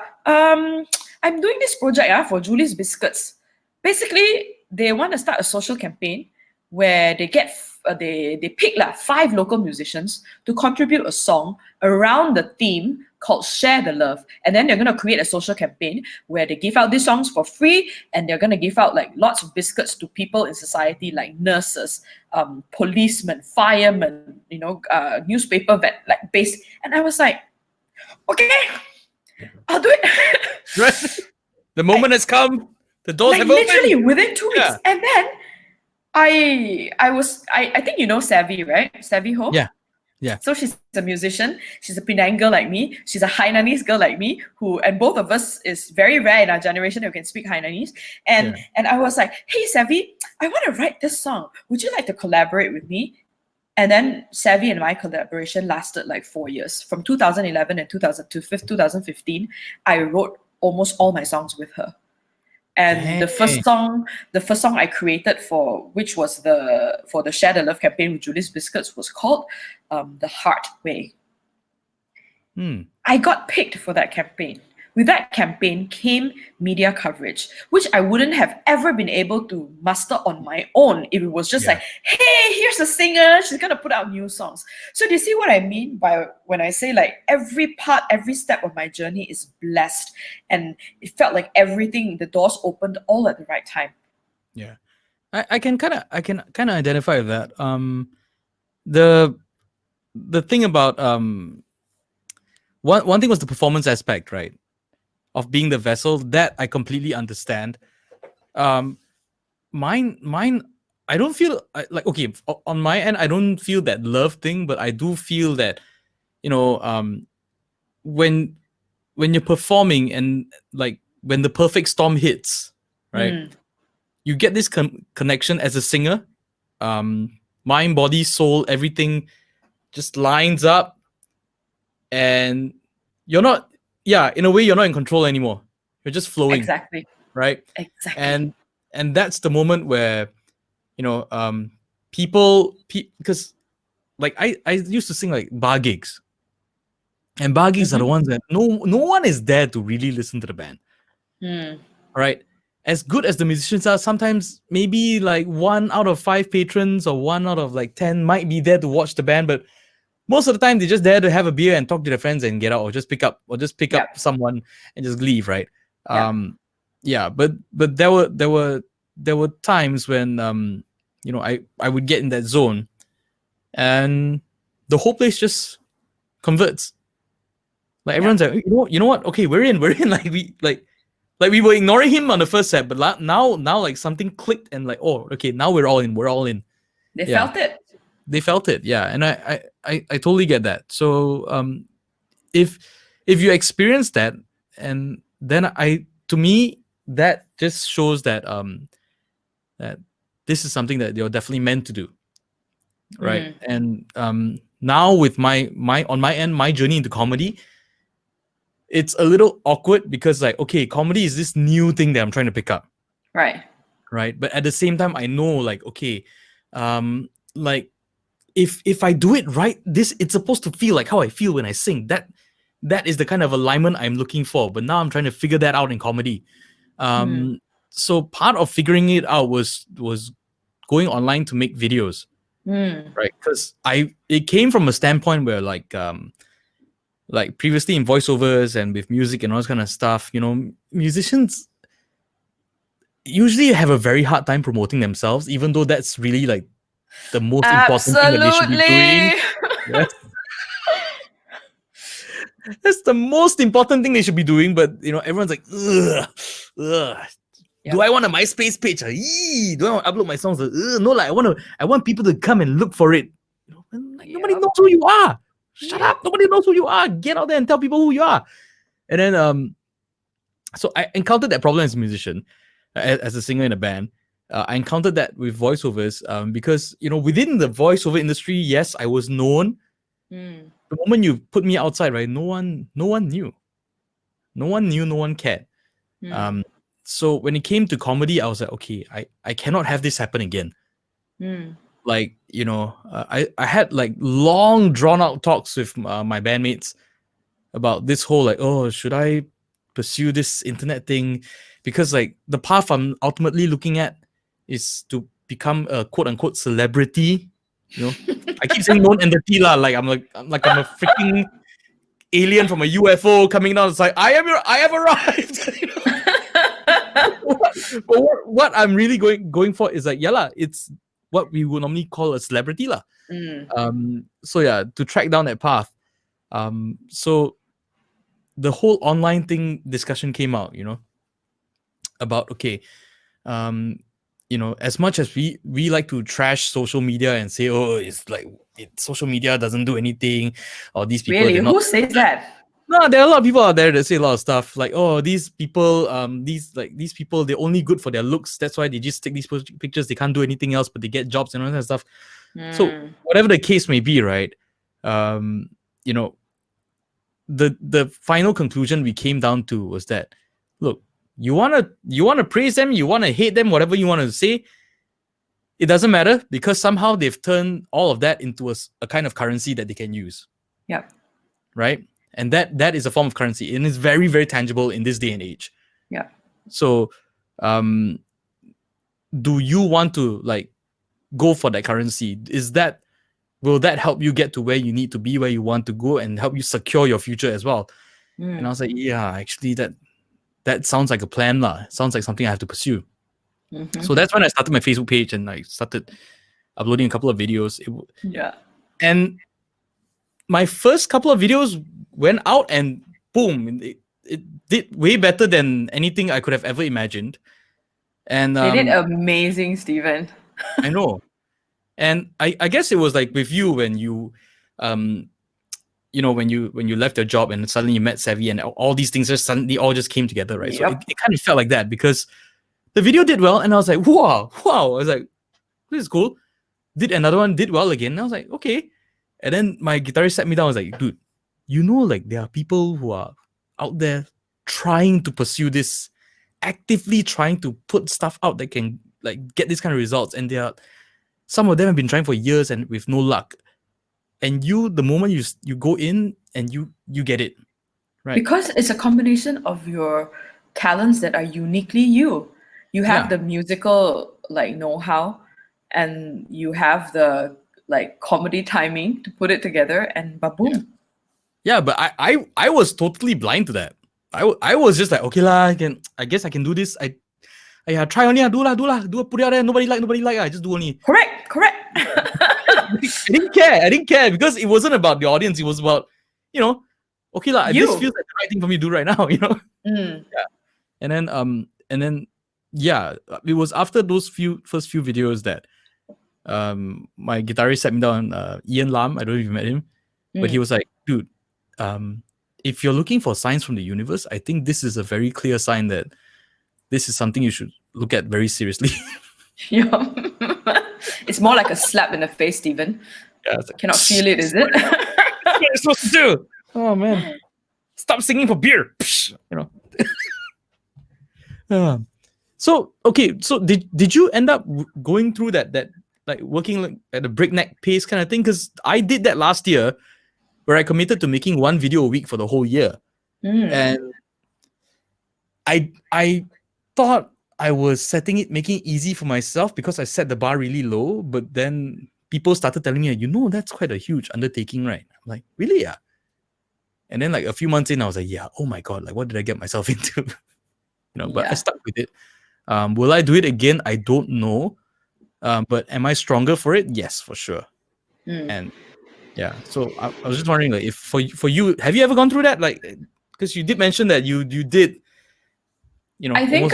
I'm doing this project for Julie's Biscuits. Basically, they want to start a social campaign where they get they pick 5 local musicians to contribute a song around the theme called Share the Love. And then they're going to create a social campaign where they give out these songs for free, and they're going to give out like lots of biscuits to people in society like nurses, policemen, firemen, newspaper vet, like base. And I was like, okay, I'll do it. Right. The moment has come. The doors have literally opened. within 2 weeks. And then I think you know Savvy, right? Savvy Ho? Yeah. So she's a musician. She's a Penang girl like me. She's a Hainanese girl like me, and both of us is very rare in our generation who can speak Hainanese. And I was like, hey, Savvy, I want to write this song. Would you like to collaborate with me? And then Savvy and my collaboration lasted like 4 years. From 2011 and 2015, I wrote almost all my songs with her. And the first song I created which was for the Share the Love campaign with Julie's Biscuits, was called The Heart Way. I got picked for that campaign. With that campaign came media coverage, which I wouldn't have ever been able to muster on my own if it was just like, hey, here's a singer, she's gonna put out new songs. So do you see what I mean by when I say like every step of my journey is blessed, and it felt like everything, the doors opened all at the right time. Yeah. I can kind of identify with that. The thing about one thing was the performance aspect, right? Of being the vessel, that I completely understand. Mine, I don't feel like, okay, on my end, I don't feel that love thing, but I do feel that, when you're performing and like when the perfect storm hits, right? You get this connection as a singer. Mind, body, soul, everything just lines up, and you're not, in a way, you're not in control anymore. You're just flowing, Exactly. right? Exactly. And that's the moment where, you know, people, because like I used to sing like bar gigs, and bar gigs are the Mm-hmm. ones that no one is there to really listen to the band. Mm. All right. As good as the musicians are, sometimes maybe like 1 out of 5 patrons or 1 out of 10 might be there to watch the band, but most of the time they're just there to have a beer and talk to their friends and get out, or just pick up Yep. someone and just leave, right? Yep. Yeah, but there were times when I would get in that zone, and the whole place just converts. Like Yep. everyone's like, you know what? Okay, we're in. Like we were ignoring him on the first set, but now like something clicked and like, oh, okay, now we're all in. We're all in. They Yeah, felt it. they felt it. Yeah, and I totally get that. So if you experience that, and then to me that just shows that this is something that you're definitely meant to do, right? Mm. And now with my on my end, my journey into comedy, it's a little awkward because like, okay, comedy is this new thing that I'm trying to pick up, Right. right? But at the same time, I know like, okay, like if I do it right, it's supposed to feel like how I feel when I sing. That is the kind of alignment I'm looking for. But now I'm trying to figure that out in comedy. Mm. So part of figuring it out was going online to make videos, Mm. right? Because it came from a standpoint where like previously in voiceovers and with music and all this kind of stuff, musicians usually have a very hard time promoting themselves, even though that's really like the most important thing that they should be doing. Absolutely. Yes, that's the most important thing they should be doing. But everyone's like, ugh, ugh. Do I Yep. want a MySpace page? Do I want to upload my songs? No, like I want people to come and look for it. Like, nobody Yep. knows who you are. Shut Yep. up. Nobody knows who you are. Get out there and tell people who you are. And then so I encountered that problem as a musician, as a singer in a band. I encountered that with voiceovers, because within the voiceover industry, yes, I was known. Mm. The moment you put me outside, right, no one knew, no one cared. Mm. Um, so when it came to comedy, I was like, okay, I cannot have this happen again. Mm. Like I had like long drawn out talks with my bandmates about this whole like, oh, should I pursue this internet thing? Because like the path I'm ultimately looking at is to become a quote unquote celebrity. I keep saying known entity lah. Like I'm a freaking alien from a UFO coming down. It's like I have arrived. But what I'm really going for is like, yeah lah, it's what we would normally call a celebrity lah. Mm. So yeah, to track down that path. So the whole online thing discussion came out, about, okay, as much as we like to trash social media and say, oh, it's like social media doesn't do anything, or these people, Really? they're not. Who says that? No, there are a lot of people out there that say a lot of stuff like, oh, these people, these people, they're only good for their looks. That's why they just take these pictures. They can't do anything else, but they get jobs and all that stuff. So Mm. whatever the case may be, right? Um, you know, the final conclusion we came down to was that, look, you wanna praise them, you wanna hate them, whatever you want to say, it doesn't matter, because somehow they've turned all of that into a kind of currency that they can use, Yep. right? And that is a form of currency, and it's very, very tangible in this day and age. Yep. So do you want to like go for that currency? Will that help you get to where you need to be, where you want to go, and help you secure your future as well? And I was like, yeah, actually that sounds like a plan lah. Sounds like something I have to pursue. Mm-hmm. So that's when I started my Facebook page, and I started uploading a couple of videos. Yeah. And my first couple of videos went out, and boom, it did way better than anything I could have ever imagined. And They did amazing, Stephen. I know. And I guess it was like with you when you when you left your job and suddenly you met Savvy, and all these things just suddenly all just came together, right? So Yep. it kind of felt like that, because the video did well, and I was like, wow. I was like, this is cool. Did another one, did well again. And I was like, okay. And then my guitarist sat me down. I was like, dude, like there are people who are out there trying to pursue this, actively trying to put stuff out that can like get this kind of results, and some of them have been trying for years and with no luck. And the moment you go in and you get it, right? Because it's a combination of your talents that are uniquely you. You have the musical like know-how, and you have the like comedy timing to put it together, and baboom. Yeah, but I was totally blind to that. I was just like, okay lah, I guess I can do this. I try only, do put it out there. Nobody like, I just do only. Correct. I didn't care because it wasn't about the audience. It was about, okay lah, this feels like the right thing for me to do right now, Yeah. And then it was after those first few videos that my guitarist sat me down, Ian Lam, I don't know if you met him, but he was like, dude, if you're looking for signs from the universe, I think this is a very clear sign that this is something you should look at very seriously. Yeah. It's more like a slap in the face, Stephen. Yeah, it's like, cannot feel it, is it? What are you supposed to do? Oh man, stop singing for beer. So okay, so did you end up going through that like working like at a breakneck pace kind of thing? Because I did that last year, where I committed to making one video a week for the whole year, and I thought I was making it easy for myself because I set the bar really low. But then people started telling me, that's quite a huge undertaking, right? I'm like, really? Yeah. And then like a few months in, I was like, yeah, oh my God, like what did I get myself into? But I stuck with it. Will I do it again? I don't know. But am I stronger for it? Yes, for sure. And yeah, so I was just wondering, like, if for you, have you ever gone through that? Like, because you did mention that you did, I think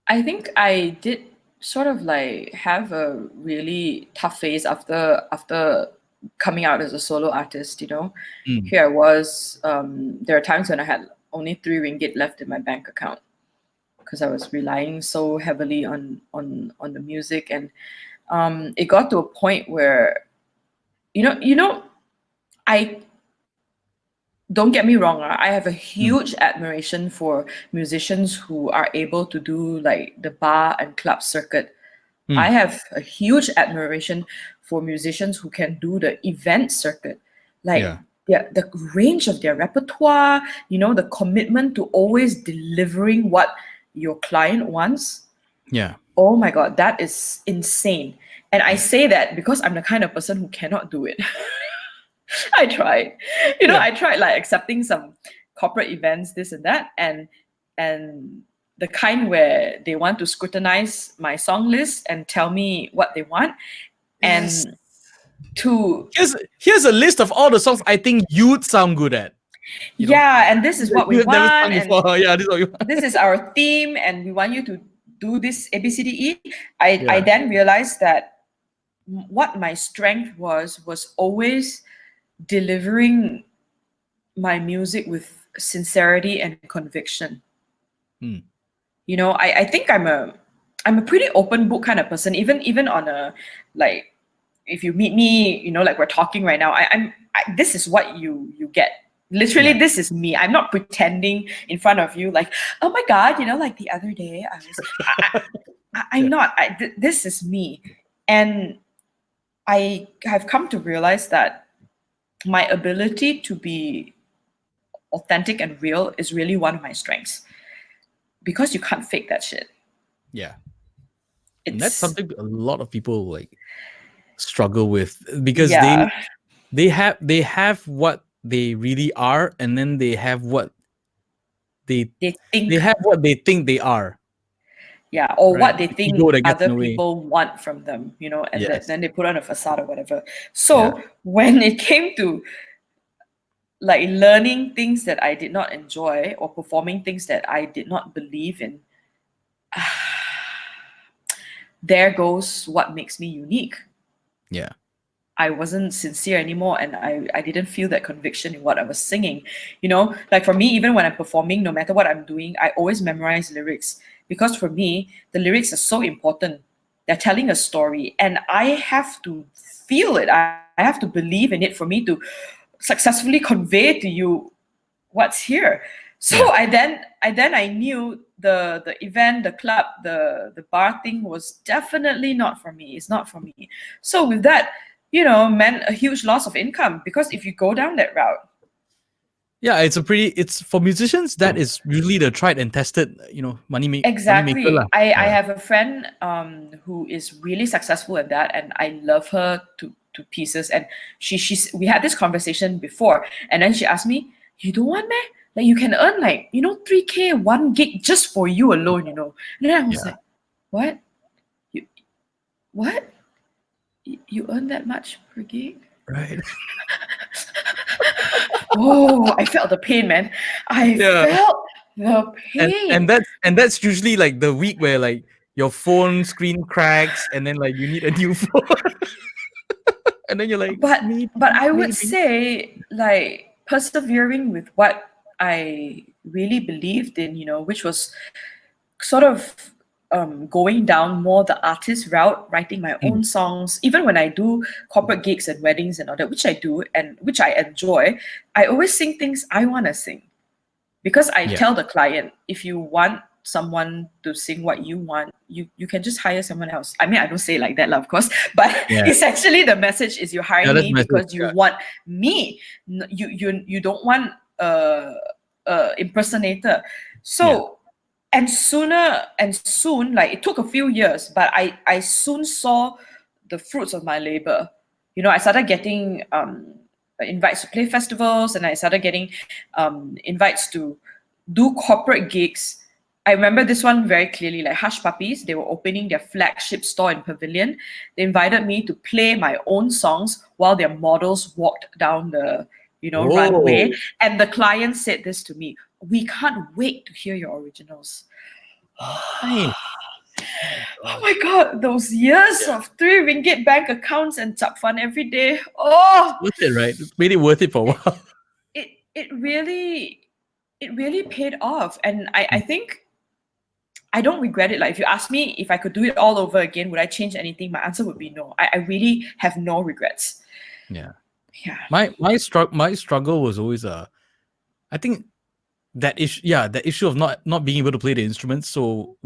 I think I did sort of like have a really tough phase after coming out as a solo artist. Here I was. There are times when I had only 3 ringgit left in my bank account because I was relying so heavily on the music, and it got to a point where I don't get me wrong, I have a huge admiration for musicians who are able to do like the bar and club circuit. I have a huge admiration for musicians who can do the event circuit, like the range of their repertoire, the commitment to always delivering what your client wants. Yeah. Oh my God, that is insane. And I say that because I'm the kind of person who cannot do it. I tried, I tried like accepting some corporate events, this and that, and the kind where they want to scrutinize my song list and tell me what they want, and here's a list of all the songs I think you'd sound good at. And this is what we want, and this is our theme, and we want you to do this ABCDE. I then realized that what my strength was always delivering my music with sincerity and conviction. I think I'm a pretty open book kind of person, even on a, like, if you meet me, like we're talking right now, this is what you get. Literally, this is me. I'm not pretending in front of you like, oh my God, like the other day I was I'm not. This is me. And I have come to realize that my ability to be authentic and real is really one of my strengths, because you can't fake that shit. Yeah. And that's something a lot of people like struggle with, because they have what they really are, and then they have what they think they are. Yeah, or what they think other people want from them, and then they put on a facade or whatever. So when it came to like learning things that I did not enjoy or performing things that I did not believe in, there goes what makes me unique. Yeah. I wasn't sincere anymore, and I didn't feel that conviction in what I was singing. Like for me, even when I'm performing, no matter what I'm doing, I always memorize lyrics, because for me, the lyrics are so important. They're telling a story, and I have to feel it. I have to believe in it for me to successfully convey to you what's here? So Yeah. I knew the event, the club, the bar thing was definitely not for me. It's not for me. So with that, meant a huge loss of income, because if you go down that route, Yeah, it's for musicians, that is usually the tried and tested, money maker lah. exactly. I Yeah. have a friend who is really successful at that, and I love her to pieces. And she's we had this conversation before, and then she asked me, "You don't want me? Like you can earn like 3K 1 gig just for you alone, And then I was Yeah. like, what? You what? You earn that much per gig? Right. Oh, I felt the pain, man. I Yeah. felt the And pain. and that's usually like the week where like your phone screen cracks and then like you need a new phone. And then you're like, But maybe, I would maybe. say, like, persevering with what I really believed in, which was sort of going down more the artist route, writing my Mm, own songs. Even when I do corporate gigs and weddings and all that, which I do and which I enjoy, I always sing things I want to sing. Because I yeah. tell the client, if you want someone to sing what you want, you can just hire someone else. I mean, I don't say it like that, of course, but Yeah. essentially the message is you're Yeah, hiring that's me my message. because you want me. You don't want a impersonator. Yeah. So, and soon, like it took a few years, but I soon saw the fruits of my labor. I started getting invites to play festivals, and I started getting invites to do corporate gigs. I remember this one very clearly, like Hush Puppies. They were opening their flagship store in Pavilion. They invited me to play my own songs while their models walked down the runway. Whoa. And the client said this to me: "We can't wait to hear your originals." Nice. Oh God. my god, those years Yeah. of 3 ringgit bank accounts and chap fun every day. It's Oh, worth it, right? It's made it worth it for a while. it it really paid off. And I think I don't regret it. Like if you ask me if I could do it all over again, would I change anything? My answer would be no. I really have no regrets. Yeah. Yeah. My struggle was always I think that issue of not being able to play the instruments. So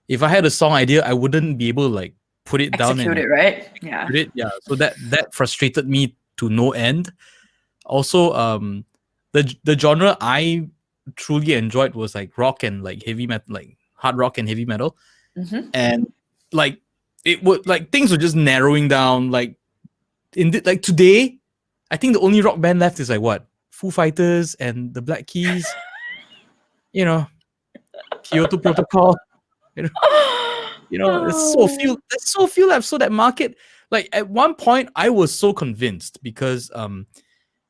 if I had a song idea, I wouldn't be able to like put it down and Execute like it, right? Yeah. put it. Yeah. So that frustrated me to no end. Also, the genre I truly enjoyed was like rock and like heavy metal, like hard rock and heavy metal. Mm-hmm. And like it would like things were just narrowing down. Like like today, I think the only rock band left is like what, Foo Fighters and the Black Keys, you know, Kyoto Protocol. You know, Oh. there's so few left. So that market, like at one point, I was so convinced because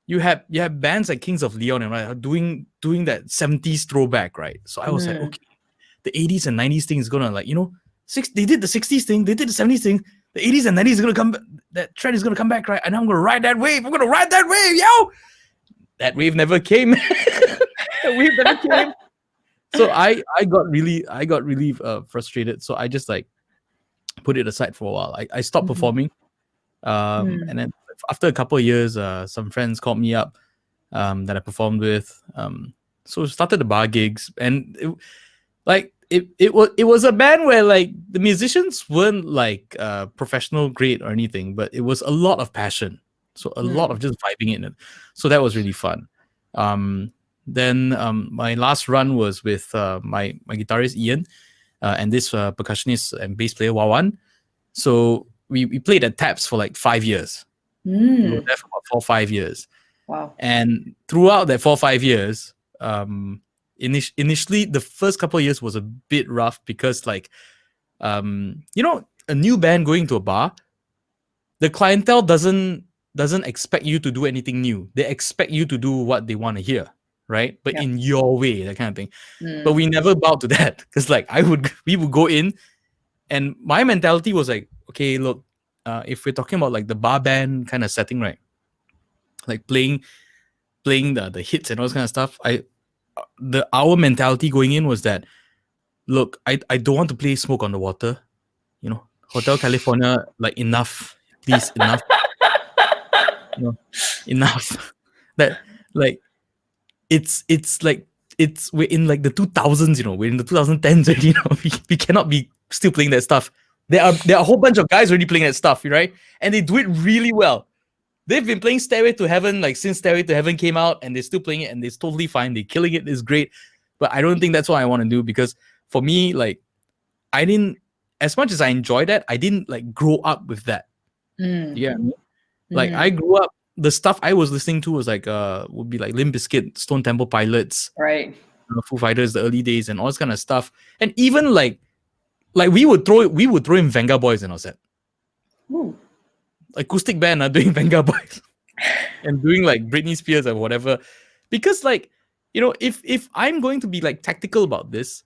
you have bands like Kings of Leon and right doing that 70s throwback, right? So I was like, Mm. okay, the 80s and 90s thing is gonna like, they did the 60s thing, they did the 70s thing, the 80s and 90s is gonna come, that trend is gonna come back, right? And I'm gonna ride that wave. I'm gonna ride that wave, yo. That wave never came. That wave never came. So I got really frustrated. So I just like put it aside for a while. I stopped Mm-hmm. performing. And then after a couple of years, some friends called me up that I performed with. So started the bar gigs, and it was a band where like the musicians weren't like professional grade or anything, but it was a lot of passion. So a lot of just vibing in it. So that was really fun. Then my last run was with my guitarist Ian, and this percussionist and bass player Wawan. So we played at Taps for like 5 years. We were Mm. there for about 4 or 5 years. Wow. And throughout that 4 or 5 years, initially the first couple of years was a bit rough because like, a new band going to a bar, the clientele doesn't expect you to do anything new. They expect you to do what they want to hear, right? But Yeah. in your way, that kind of thing. But Mm. we never bowed to that because like we would go in, and my mentality was like, okay, look, if we're talking about like the bar band kind of setting, right? Like playing the hits and all this kind of stuff. Our mentality going in was that, look, I don't want to play Smoke on the Water, Hotel California, like enough, please, enough, enough. That like it's like we're in like the 2000s, we're in the 2010s already, we cannot be still playing that stuff. There are a whole bunch of guys already playing that stuff, right? And they do it really well. They've been playing Stairway to Heaven like since Stairway to Heaven came out, and they're still playing it, and it's totally fine. They're killing it. It's great. But I don't think that's what I want to do, because for me, like, I didn't, as much as I enjoy that, I didn't like grow up with that. Yeah. Like I grew up, the stuff I was listening to was like would be like Limp Bizkit, Stone Temple Pilots, Right. Foo Fighters, the early days, and all this kind of stuff. And even like we would throw in Venga Boys in our set. Ooh. Acoustic band are doing Venga Boys and doing like Britney Spears or whatever. Because like, if I'm going to be like tactical about this,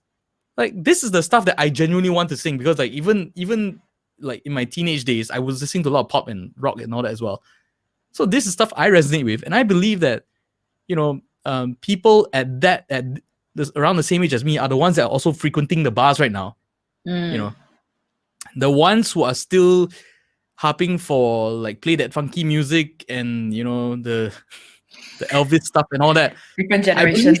like this is the stuff that I genuinely want to sing, because like even like in my teenage days, I was listening to a lot of pop and rock and all that as well. So this is stuff I resonate with, and I believe that people at around the same age as me are the ones that are also frequenting the bars right now. The ones who are still harping for like play that funky music and the Elvis stuff and all that. Different generation.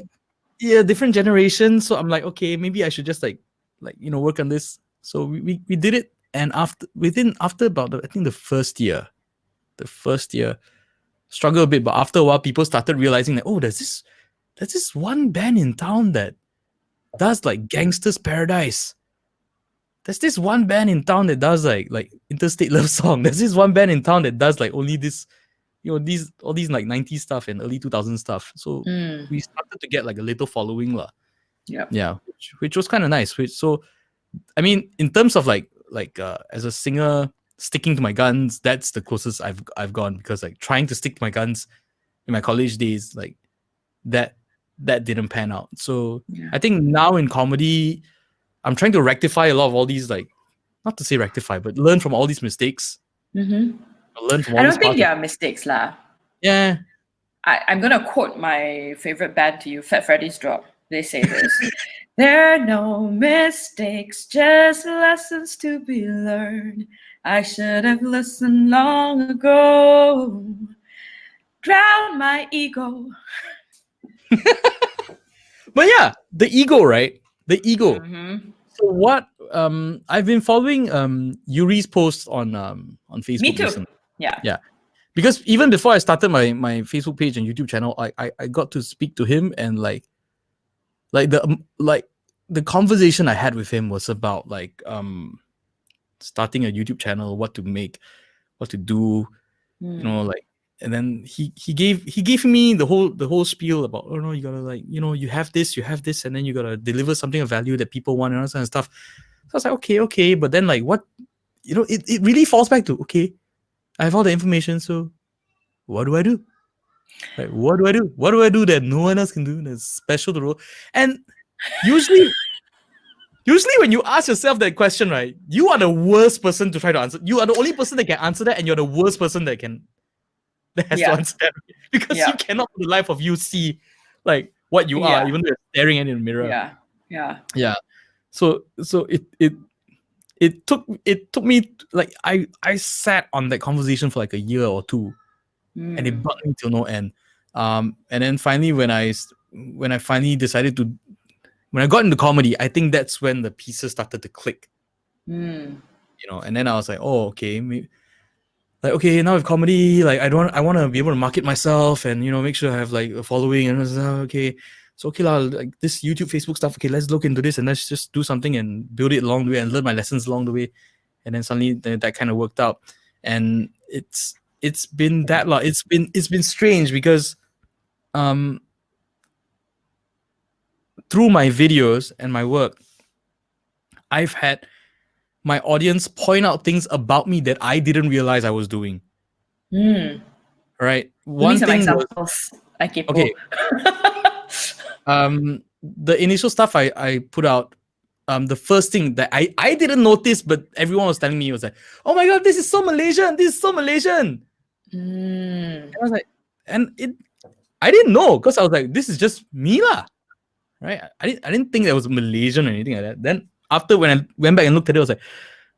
Different generation. So I'm like, okay, maybe I should just like work on this. So we did it, and after about I think the first year struggle a bit, but after a while people started realizing that, oh, there's this one band in town that does like Gangster's Paradise. There's this one band in town that does like Interstate Love Song. There's this one band in town that does like only this, all these like 90s stuff and early 2000s stuff. So we started to get like a little following lah. Yeah, which was kind of nice. So I mean, in terms of like as a singer, sticking to my guns, that's the closest I've gone, because like trying to stick to my guns in my college days, like that didn't pan out. So I think now in comedy, I'm trying to rectify a lot of all these, like, not to say rectify, but learn from all these mistakes. Mm-hmm. Learn from all I these don't think parts they are mistakes lah. Yeah. I'm gonna quote my favorite band to you, Fat Freddy's Drop. They say this: "There are no mistakes, just lessons to be learned. I should have listened long ago. Drown my ego." But yeah, the ego, right? The ego. Mm-hmm. So what? I've been following Yuri's posts on Facebook. Me too. Recently. Yeah. Because even before I started my Facebook page and YouTube channel, I got to speak to him, and like the conversation I had with him was about like starting a YouTube channel, what to make, what to do, like. And then he gave me the whole spiel about, oh no, you gotta like, you have this, and then you gotta deliver something of value that people want and all that kind of stuff. So I was like, okay, but then like what, it really falls back to, okay, I have all the information, so what do I do? Like, what do I do? What do I do that no one else can do that's special to role? And usually when you ask yourself that question, right, you are the worst person to try to answer. You are the only person that can answer that, and you're the worst person that has to answer that, because you cannot for the life of you see like what you are, even though you're staring at it in the mirror. Yeah. So it took me like I sat on that conversation for like a year or two, and it bugged me till no end. And then finally when I finally decided to, when I got into comedy, I think that's when the pieces started to click. And then I was like, oh, okay, maybe, like, okay, now with comedy, like I want to be able to market myself and make sure I have like a following, and okay, so okay lah, like this YouTube, Facebook stuff, okay, let's look into this and let's just do something and build it along the way and learn my lessons along the way. And then suddenly that kind of worked out, and it's been that lot. It's been strange because through my videos and my work, I've had my audience point out things about me that I didn't realize I was doing. Right. One thing was, okay. The initial stuff I put out, the first thing that I didn't notice, but everyone was telling me, was like, oh my god, this is so Malaysian. This is so Malaysian. And I was like, I didn't know, because I was like, this is just me lah. Right. I didn't think that was Malaysian or anything like that. Then after when I went back and looked at it, I was like,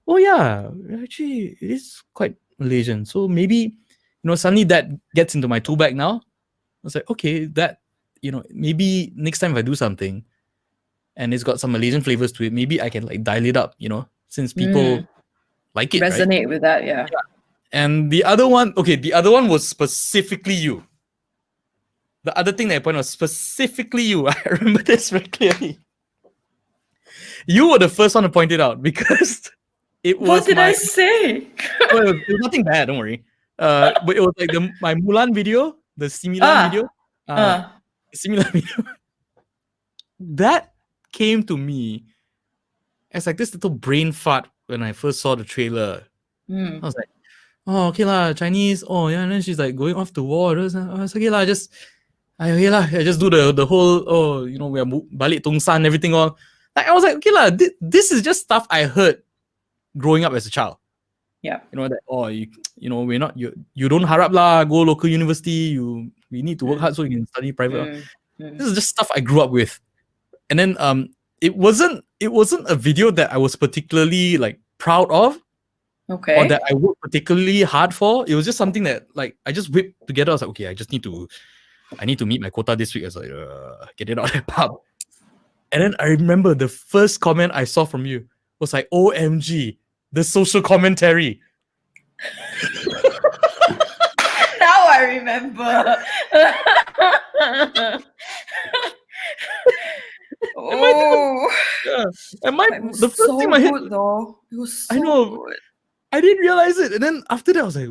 oh yeah, actually it is quite Malaysian. So maybe, suddenly that gets into my tool bag now. I was like, okay, that, maybe next time if I do something and it's got some Malaysian flavors to it, maybe I can like dial it up, since people like it, right? Resonate with that, yeah. And the other one was specifically you. The other thing that I pointed out was specifically you. I remember this very clearly. You were the first one to point it out because it was What did I say? well, it was nothing bad, don't worry. But it was like my Mulan video, the Similan video. Similan video. That came to me as like this little brain fart when I first saw the trailer. I was like, oh, okay lah, Chinese. Oh yeah, and then she's like going off to war. I was okay lah, I just do the whole we are balik tungsan everything all. Like I was like, okay lah, this is just stuff I heard growing up as a child. Yeah. That we're not you don't harap lah, go local university, we need to work hard so you can study private. This is just stuff I grew up with. And then it wasn't a video that I was particularly like proud of. Okay. Or that I worked particularly hard for. It was just something that like I just whipped together. I was like, okay, I need to meet my quota this week. I was like, get it out of the pub. And then I remember the first comment I saw from you was like, OMG, the social commentary. Now I remember. Oh, and the first so thing my head, good though. It was so I know, good. I didn't realize it, and then after that, I was like,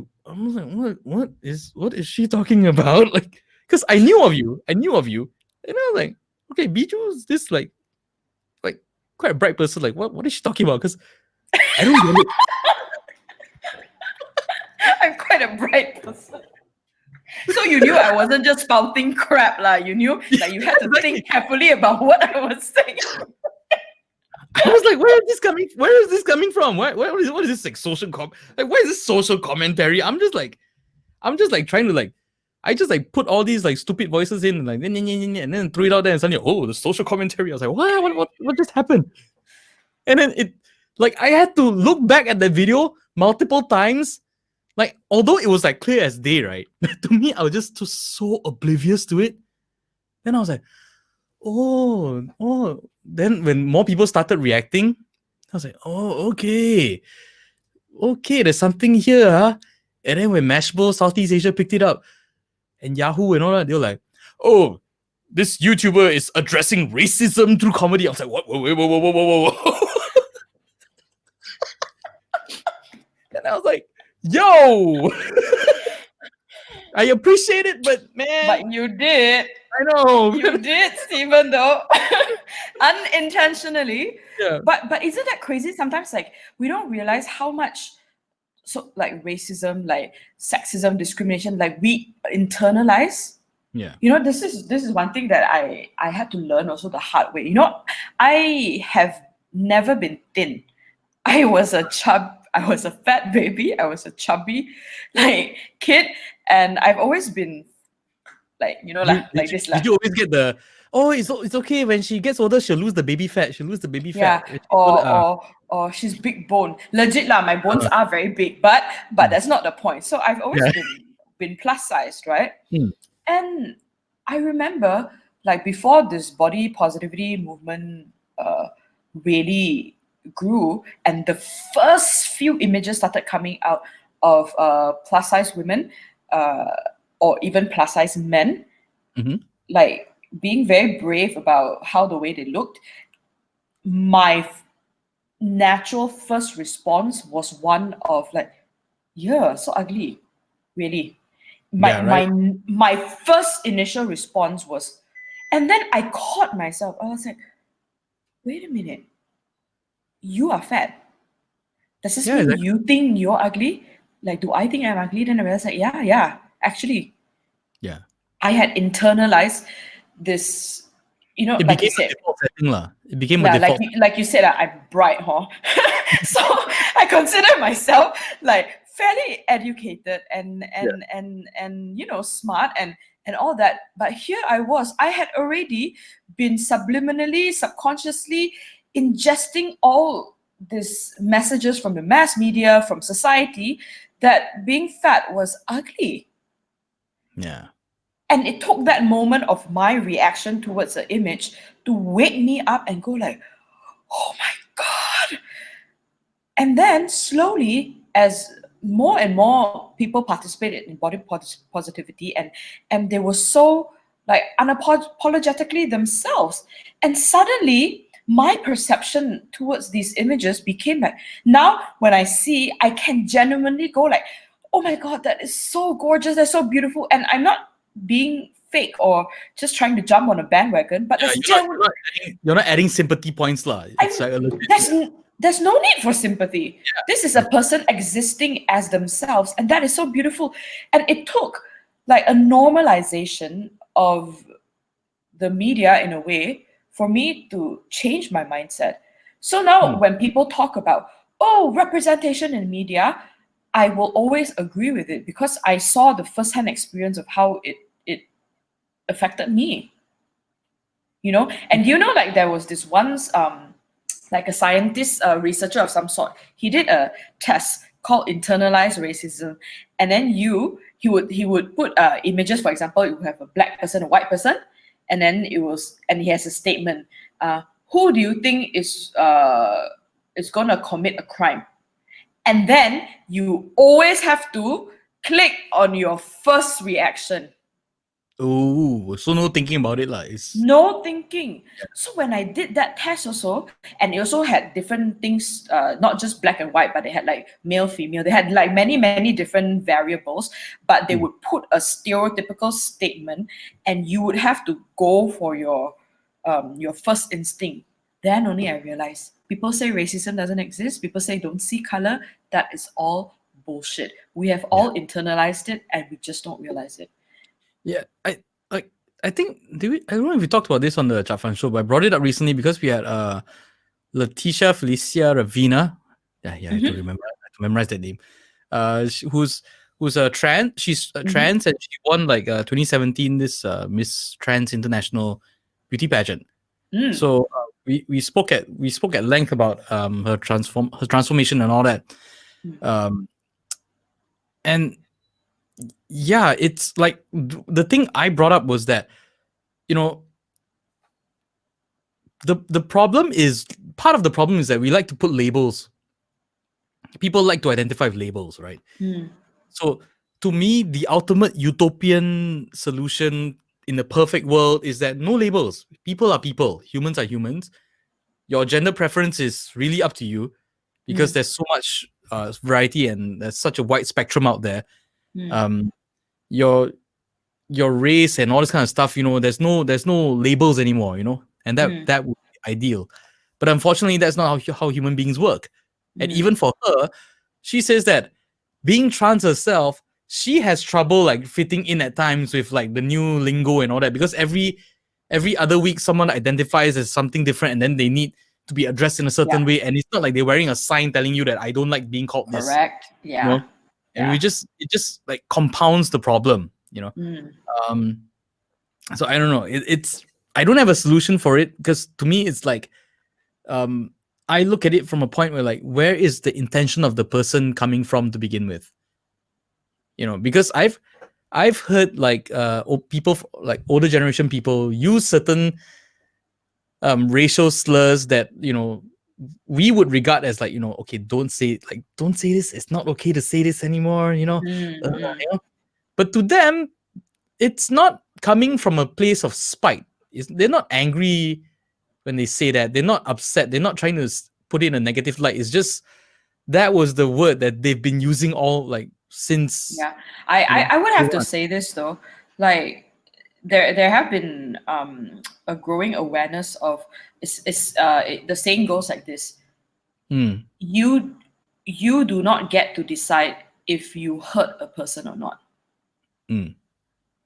what is she talking about? Like, because I knew of you, and I was like, okay, BIHZHU is this like quite a bright person. Like, what is she talking about? Because I don't get it. I'm quite a bright person. So you knew I wasn't just spouting crap, lah. You knew that you had to think carefully about what I was saying. I was like, where is this coming from? What is this like social why is this social commentary? I'm just like trying to like, I just like put all these like stupid voices in and like and then threw it out there and suddenly, oh, the social commentary. I was like, what just happened? And then it like I had to look back at that video multiple times. Like, although it was like clear as day, right? To me, I was just so oblivious to it. Then I was like, oh. Then when more people started reacting, I was like, oh, okay, there's something here, huh? And then when Mashable Southeast Asia picked it up, and Yahoo and all that, they were like, oh, this YouTuber is addressing racism through comedy. I was like, what? Whoa. And I was like, yo, I appreciate it, but man. But you did. I know. You did, Stephen, though. Unintentionally. Yeah. But isn't that crazy? Sometimes like we don't realize how much like racism, like sexism, discrimination, like we internalize. Yeah. This is one thing that I had to learn also the hard way. I have never been thin. I was a fat baby. I was a chubby like kid, and I've always been like like this. Did you always get the it's okay when she gets older she'll lose the baby fat? Yeah, or she's big bone. Legit lah, my bones are very big, but that's not the point. So I've always been plus sized, right? And I remember like before this body positivity movement really grew, and the first few images started coming out of plus size women or even plus size men, like being very brave about how the way they looked, my natural first response was one of like, yeah, so ugly, really. My first initial response was, and then I caught myself. I was like, wait a minute, you are fat. Does this mean you think you're ugly? Like, do I think I'm ugly? Then I realized like, yeah, actually. Yeah. I had internalized this, it like became you said. A default setting, lah. It became a default. Like you said, I'm bright, huh? So I consider myself like fairly educated and smart and all that. But here I had already been subliminally, subconsciously ingesting all these messages from the mass media, from society, that being fat was ugly. Yeah. And it took that moment of my reaction towards the image to wake me up and go like, oh my God. And then slowly, as more and more people participated in body positivity, and they were so like unapologetically themselves, and suddenly my perception towards these images became like, now when I see, I can genuinely go like, oh my God, that is so gorgeous, that's so beautiful. And I'm not being fake or just trying to jump on a bandwagon, but Yeah, that's you're not adding sympathy points, lah. It's like a legit, there's no need for sympathy. This is a yeah. person existing as themselves, and that is so beautiful. And it took like a normalization of the media in a way for me to change my mindset. So now Hmm. when people talk about, oh, representation in media, I will always agree with it because I saw the first-hand experience of how it affected me. And like there was this once like a scientist, a researcher of some sort. He did a test called internalized racism, and then he would put images. For example, you have a black person, a white person, and then he has a statement. Who do you think is gonna commit a crime? And then you always have to click on your first reaction. Oh, so no thinking about it, lah. It's No thinking. So when I did that test also, and it also had different things, not just black and white, but they had like male, female. They had like many, many different variables, but they would put a stereotypical statement, and you would have to go for your first instinct. Then only I realized people say racism doesn't exist. People say don't see color. That is all bullshit. We have yeah. all internalized it, and we just don't realize it. Yeah, I think I don't know if we talked about this on the Chat Fan show, but I brought it up recently because we had Letitia Felicia Ravina. Yeah, I have to remember. I have to memorize that name. Who's a trans. She's a trans, and she won like 2017 this Miss Trans International Beauty Pageant. So we spoke at length about her transformation and all that. And yeah, it's like the thing I brought up was that, you know, the problem is, part of the problem is that we like to put labels. People like to identify with labels, right? So to me, the ultimate utopian solution in the perfect world is that no labels. People are people. Humans are humans. Your gender preference is really up to you because there's so much variety and there's such a wide spectrum out there. Your race and all this kind of stuff, there's no labels anymore, and that would be ideal. But unfortunately, that's not how human beings work. And even for her, she says that being trans herself, she has trouble like fitting in at times with like the new lingo and all that, because every other week someone identifies as something different, and then they need to be addressed in a certain way, and it's not like they're wearing a sign telling you that I don't like being called this. Correct. Yeah. And it just like compounds the problem. So I don't know. It's I don't have a solution for it, because to me it's like, I look at it from a point where, like, where is the intention of the person coming from to begin with? Because I've heard like people, like older generation people, use certain racial slurs that we would regard as like, okay, don't say this. It's not okay to say this anymore. But to them, it's not coming from a place of spite. They're not angry when they say that. They're not upset. They're not trying to put it in a negative light. It's just that was the word that they've been using all like since. Yeah, I would have to say this though, like there have been a growing awareness of the saying goes like this: you do not get to decide if you hurt a person or not,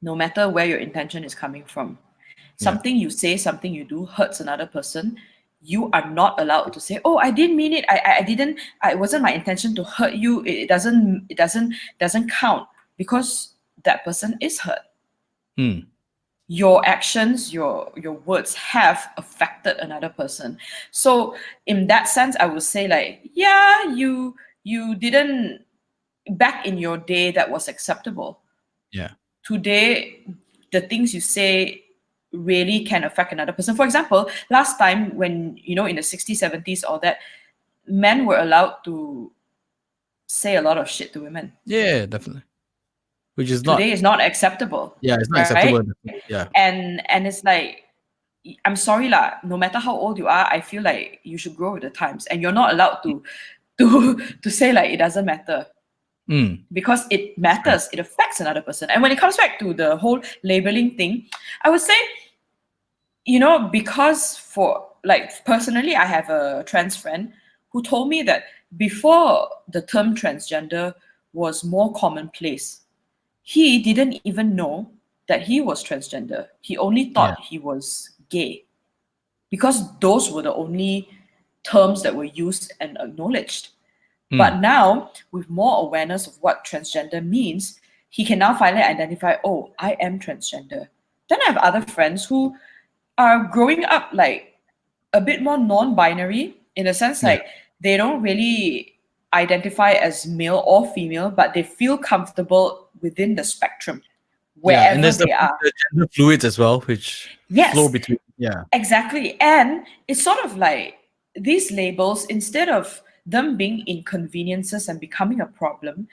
no matter where your intention is coming from. Something you say, something you do hurts another person, you are not allowed to say, oh, I didn't mean it, I didn't, it wasn't my intention to hurt you. It doesn't count, because that person is hurt. Your actions, your words have affected another person. So in that sense, I would say, like, yeah, you didn't, back in your day that was acceptable. Yeah. Today the things you say really can affect another person. For example, last time when, in the 60s, 70s, all that, men were allowed to say a lot of shit to women. Yeah, definitely. Which is Today not. is not acceptable. Yeah, it's not Right? acceptable. Yeah. And it's like, I'm sorry lah, no matter how old you are, I feel like you should grow with the times, and you're not allowed to say like it doesn't matter, because it matters. It affects another person. And when it comes back to the whole labeling thing, I would say, because for like personally, I have a trans friend who told me that before the term transgender was more commonplace, he didn't even know that he was transgender. He only Yeah. thought he was gay, because those were the only terms that were used and acknowledged. But now, with more awareness of what transgender means, he can now finally identify, oh, I am transgender. Then I have other friends who are growing up like a bit more non-binary, in a sense, Yeah. like they don't really identify as male or female, but they feel comfortable within the spectrum Yeah, and wherever there's they are. the gender fluids as well, which flow Yes, between. Yeah. exactly. And it's sort of like these labels, instead of them being inconveniences and becoming a problem,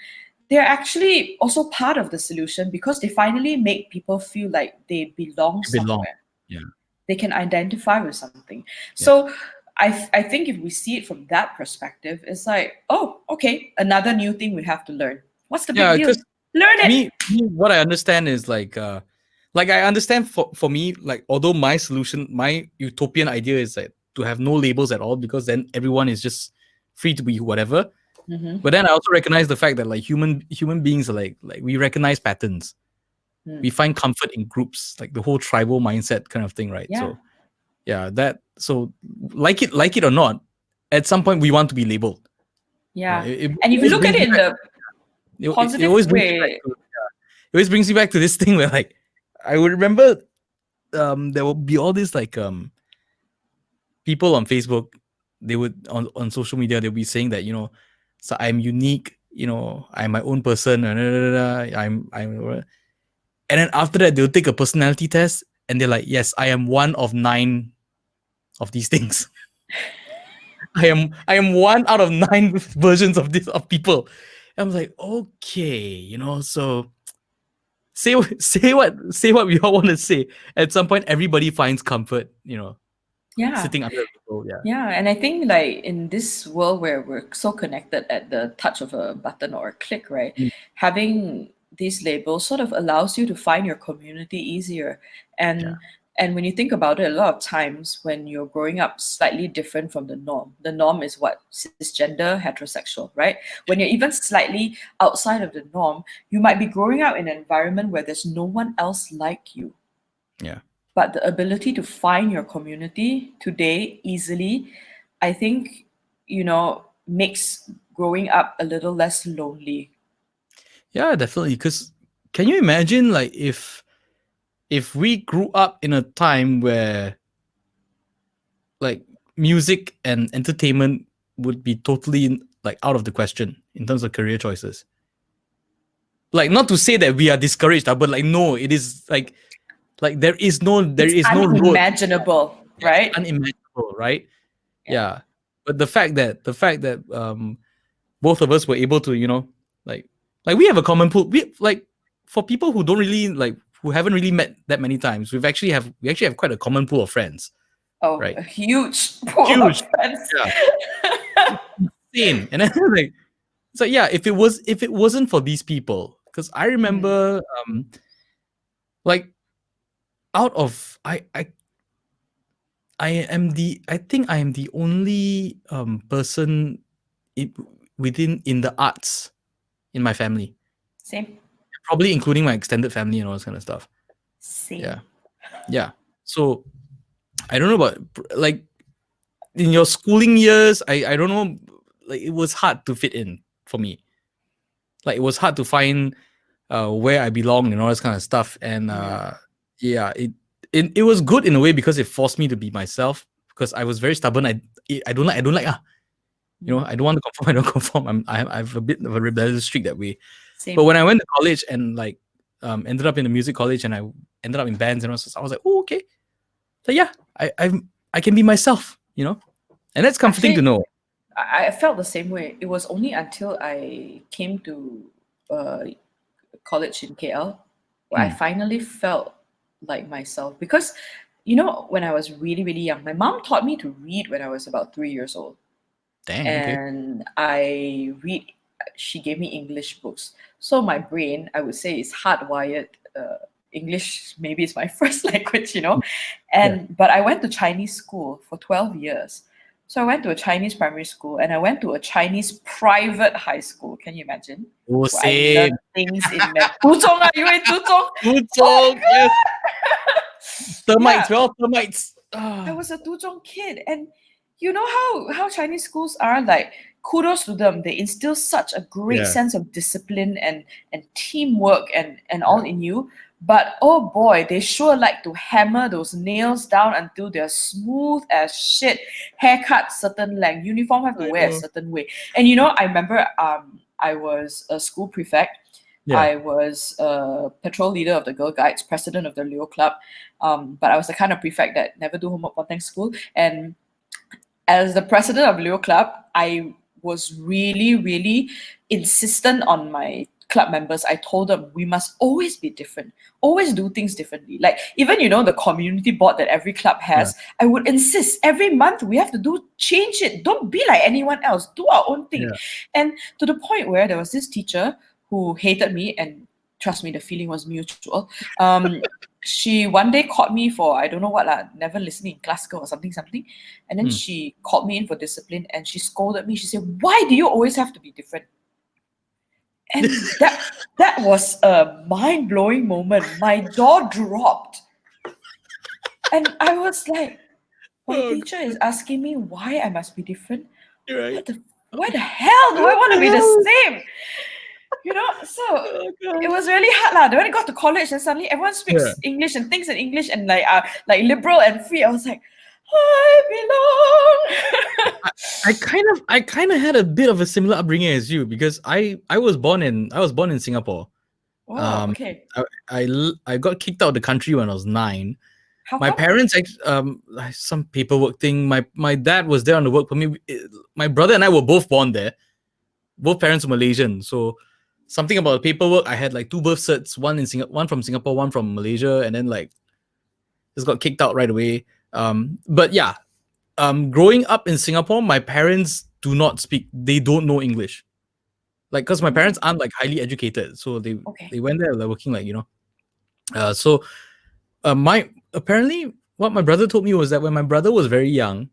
they're actually also part of the solution, because they finally make people feel like they belong It belong. somewhere. Yeah. They can identify with something. Yeah. So I think if we see it from that perspective, it's like, oh, okay, another new thing we have to learn. What's the big Yeah, deal? because Learn it. what I understand is like I understand for me, like although my solution, my utopian idea is that to have no labels at all, because then everyone is just free to be whatever. Mm-hmm. But then I also recognize the fact that like human beings are like we recognize patterns. We find comfort in groups, like the whole tribal mindset kind of thing, right? Yeah. So yeah, like it or not, at some point we want to be labeled. Yeah. It And if you always look at brings it me in back- the it positive always brings me back way, to it always brings me back to this thing where like I would remember there will be all these like people on Facebook, they would on social media they'll be saying that so I'm unique, I'm my own person, I'm and then after that they'll take a personality test and they're like, yes, I am one of 9 of these things. I am one out of 9 versions of this of people. And I'm like, okay, so say what we all want to say. At some point, everybody finds comfort, yeah. sitting under a rainbow. Yeah. Yeah, and I think like in this world where we're so connected at the touch of a button or a click, right? Having these labels sort of allows you to find your community easier. And when you think about it, a lot of times when you're growing up slightly different from the norm is what? Cisgender, heterosexual, right? When you're even slightly outside of the norm, you might be growing up in an environment where there's no one else like you. Yeah. But the ability to find your community today easily, I think, makes growing up a little less lonely. Yeah, definitely. Because can you imagine like if we grew up in a time where like music and entertainment would be totally like out of the question in terms of career choices? Like, not to say that we are discouraged, but like no, it is like there is no road. Unimaginable, right? It's unimaginable, right? Yeah. But the fact that both of us were able to, like we have a common pool. We like, for people who don't really like, who haven't really met that many times, we actually have quite a common pool of friends. Oh, right? A huge pool Huge. of friends. Yeah. Insane. And then like, so yeah, if it wasn't for these people, because I remember like out of I think I am the only person within in the arts in my family. Same. Probably including my extended family and all this kind of stuff. Same. Yeah. So I don't know about like in your schooling years, I don't know, like it was hard to fit in for me. Like it was hard to find where I belong and all this kind of stuff. And it was good in a way because it forced me to be myself, because I was very stubborn. I don't like I don't want to conform. I don't conform. I have a bit of a rebellious streak that way. Same. But when I went to college and like ended up in a music college, and I ended up in bands, and I was like, oh, okay. So yeah, I can be myself, and that's comforting to Actually, know. I felt the same way. It was only until I came to uh, college in KL where I Hmm. finally felt like myself. Because, when I was really, really young, my mom taught me to read when I was about 3 years old. Dang. Okay. And she gave me English books. So my brain, I would say, is hardwired. English maybe is my first language, Yeah. but I went to Chinese school for 12 years. So I went to a Chinese primary school and I went to a Chinese private high school. Can you imagine? Oh, Where I learned same. things in Tuzong, are you in Tuzong? Good Oh song. Yes. yeah, Termites. Well, termites. I was a Tuzong kid, and you know how Chinese schools are like. Kudos to them. They instill such a great Yeah. sense of discipline and teamwork and all Yeah. in you. But oh boy, they sure like to hammer those nails down until they're smooth as shit. Haircut certain length, uniform have to I wear a know. certain way. And I remember I was a school prefect. Yeah. I was a patrol leader of the Girl Guides, president of the Leo Club. But I was the kind of prefect that never do homework for thanks school. And as the president of Leo Club, I was really, really insistent on my club members. I told them we must always be different, always do things differently. Like even the community board that every club Yeah. has, I would insist every month we have to change it. Don't be like anyone else. Do our own thing. Yeah. And to the point where there was this teacher who hated me, and trust me, the feeling was mutual. She one day caught me for I don't know what never listening in classical or something, and then Hmm. she called me in for discipline and she scolded me. She said, "Why do you always have to be different?" And that was a mind blowing moment. My jaw dropped, and I was like, "My Oh, teacher is asking me why I must be different. you're right. What the Why the hell do I What want to the be the hell? same?" So Oh, it God. was really hard lah. When I got to college and suddenly everyone Yeah. speaks English and thinks in English and like liberal and free. I was like, I belong. I kind of had a bit of a similar upbringing as you, because I was born in Singapore. Oh, Um, okay. I got kicked out of the country when I was 9. How My come? parents, like some paperwork thing. My dad was there on the work permit. My brother and I were both born there. Both parents were Malaysian, so something about the paperwork. I had like 2 birth certs, one from Singapore, one from Malaysia, and then like just got kicked out right away. But yeah, growing up in Singapore, my parents do not speak. They don't know English. Like, because my parents aren't like highly educated, so they Okay. went there like working like So my apparently what my brother told me was that when my brother was very young,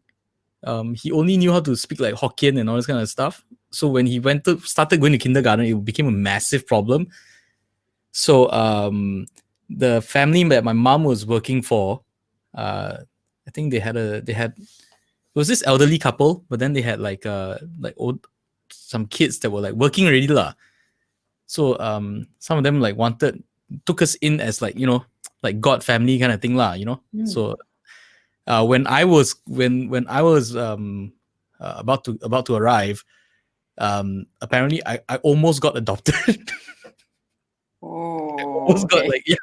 he only knew how to speak like Hokkien and all this kind of stuff. So when he started going to kindergarten, it became a massive problem. So the family that my mom was working for, I think it was this elderly couple, but then they had like some kids that were like working already lah. So some of them like took us in as like like God family kind of thing lah. Mm. So when I was about to arrive, apparently I almost got adopted. Oh, Almost got okay. like yeah.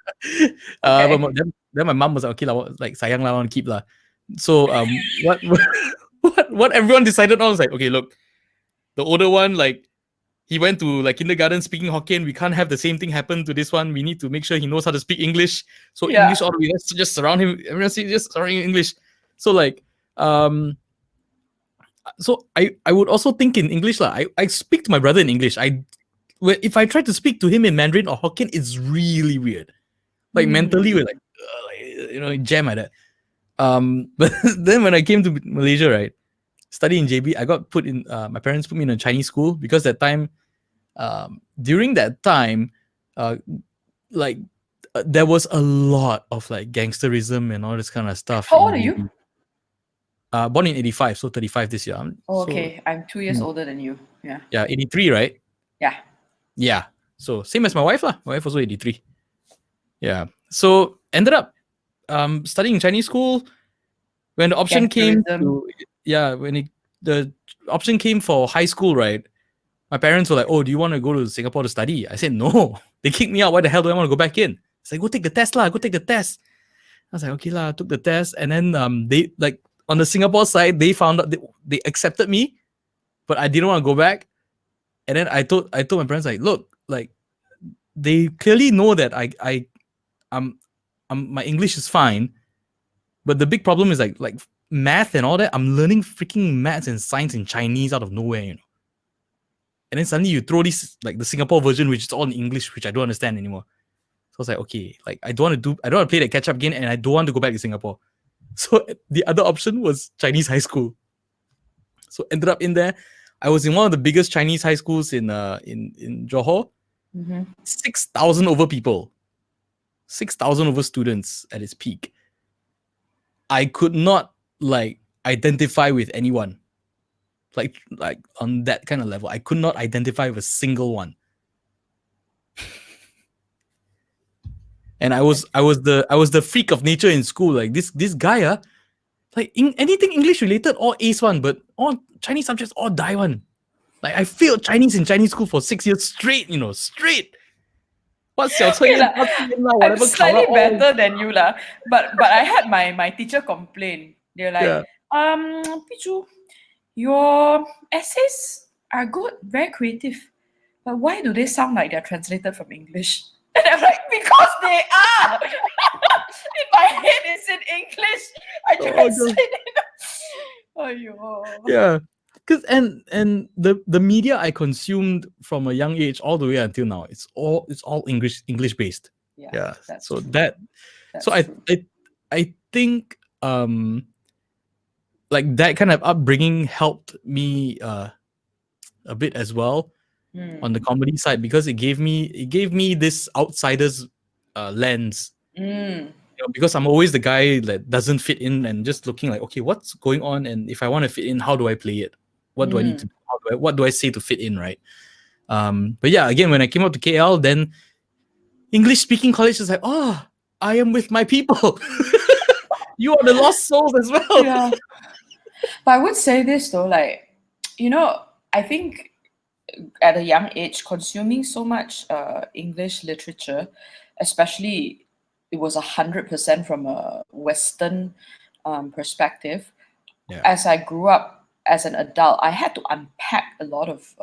But Okay. then my mom was like, okay lah, like sayang lah, I want to keep lah. So what what everyone decided on was like, okay, look, the older one, like, he went to like kindergarten speaking Hokkien. We can't have the same thing happen to this one. We need to make sure he knows how to speak English. So Yeah. English all the way. Let's just surround him. Everyone just surrounding English. So like so I would also think in English lah. I speak to my brother in English. If I try to speak to him in Mandarin or Hokkien, it's really weird. Like mentally, we're Mm. like, jam at that. But then when I came to Malaysia, right, studying in JB, I got put in. My parents put me in a Chinese school because that time, during that time, like there was a lot of like gangsterism and all this kind of stuff How in old are you? JB. Born in 85, so 35 this year. Oh, So okay. I'm 2 years older than you. Yeah. yeah, 83, right? Yeah. Yeah. So same as my wife lah. My wife also 83. Yeah. So ended up studying in Chinese school. When the option came Gangsterism. to the option came for high school, right? My parents were like, "Oh, do you want to go to Singapore to study?" I said, "No." They kicked me out. Why the hell do I want to go back in? It's like, "Go take the test lah. Go take the test." I was like, "Okay lah." I took the test, and then they like on the Singapore side, they found out they accepted me, but I didn't want to go back. And then I told my parents like, "Look, like they clearly know that I'm my English is fine, but the big problem is like math and all that. I'm learning freaking maths and science in Chinese out of nowhere, you know." And then suddenly you throw this like the Singapore version, which is all in English, which I don't understand anymore. So I was like, okay, like I don't want to play that catch up game, and I don't want to go back to Singapore. So the other option was Chinese high school. So ended up in there. I was in one of the biggest Chinese high schools in Johor. 6,000 over people, 6,000 over students at its peak. I could not like identify with anyone. Like on that kind of level, I could not identify with a single one. And I was the freak of nature in school. Like this guy, like anything English related, all ace one, but all Chinese subjects all die one. Like I failed Chinese in Chinese school for 6 years straight, straight. What's your I'm slightly better than you lah. But I had my teacher complain. They're like, BIHZHU, your essays are good, very creative, but why do they sound like they're translated from English? And I'm like, because they are. In my head, it's in English. I translate it. Yeah, because and the media I consumed from a young age all the way until now, it's all English based. Yeah. So true. that That's so true. I think like that kind of upbringing helped me a bit as well on the comedy side, because it gave me this outsider's lens. Because I'm always the guy that doesn't fit in and just looking like, okay, what's going on, and if I want to fit in, how do I play it? What do I need to do? What do I say to fit in, right? But yeah, again, when I came out to KL, then English speaking college is like, oh, I am with my people. You are the lost souls as well. Yeah. But I would say this though, like, I think at a young age, consuming so much English literature, especially it was 100% from a Western perspective. Yeah. As I grew up as an adult, I had to unpack a lot of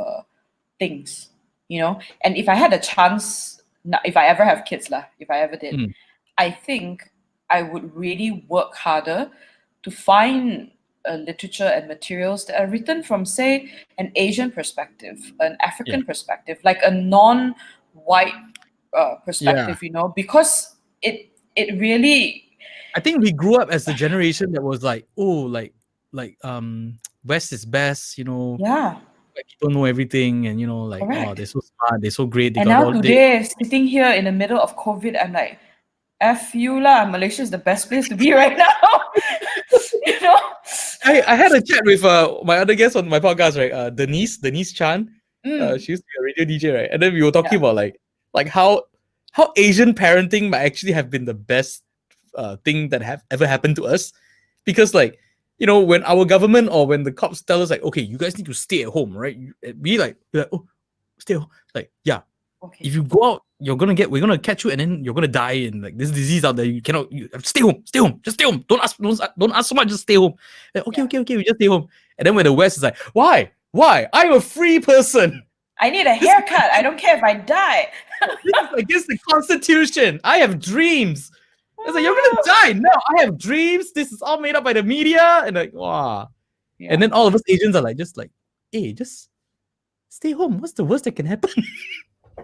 things, And if I had a chance, if I ever have kids, if I ever did, I think I would really work harder to find literature and materials that are written from, say, an Asian perspective, an African perspective, like a non-white perspective, because it really. I think we grew up as the generation that was like, oh, like West is best, Yeah. Like people know everything, and like, Correct. oh, they're so smart, they're so great. They And got now all today, sitting here in the middle of COVID, I'm like, F you lah, Malaysia is the best place to be right now. I had a chat with my other guest on my podcast, right? Denise Chan. She used to be a radio DJ, right? And then we were talking about like how Asian parenting might actually have been the best thing that have ever happened to us, because like, when our government or when the cops tell us like, okay, you guys need to stay at home, right? We're like, oh, stay home. Like, yeah. Okay. If you go out, we're gonna catch you, and then you're gonna die in like this disease out there. You cannot. Stay home, just stay home. Don't ask so much. Just stay home. Like, okay, we just stay home. And then when the West is like, why? I'm a free person. I need a haircut. I don't care if I die. This is against the Constitution. I have dreams. It's like, you're gonna die. No, I have dreams. This is all made up by the media. And like, wow. Yeah. And then all of us Asians are like, hey, just stay home. What's the worst that can happen?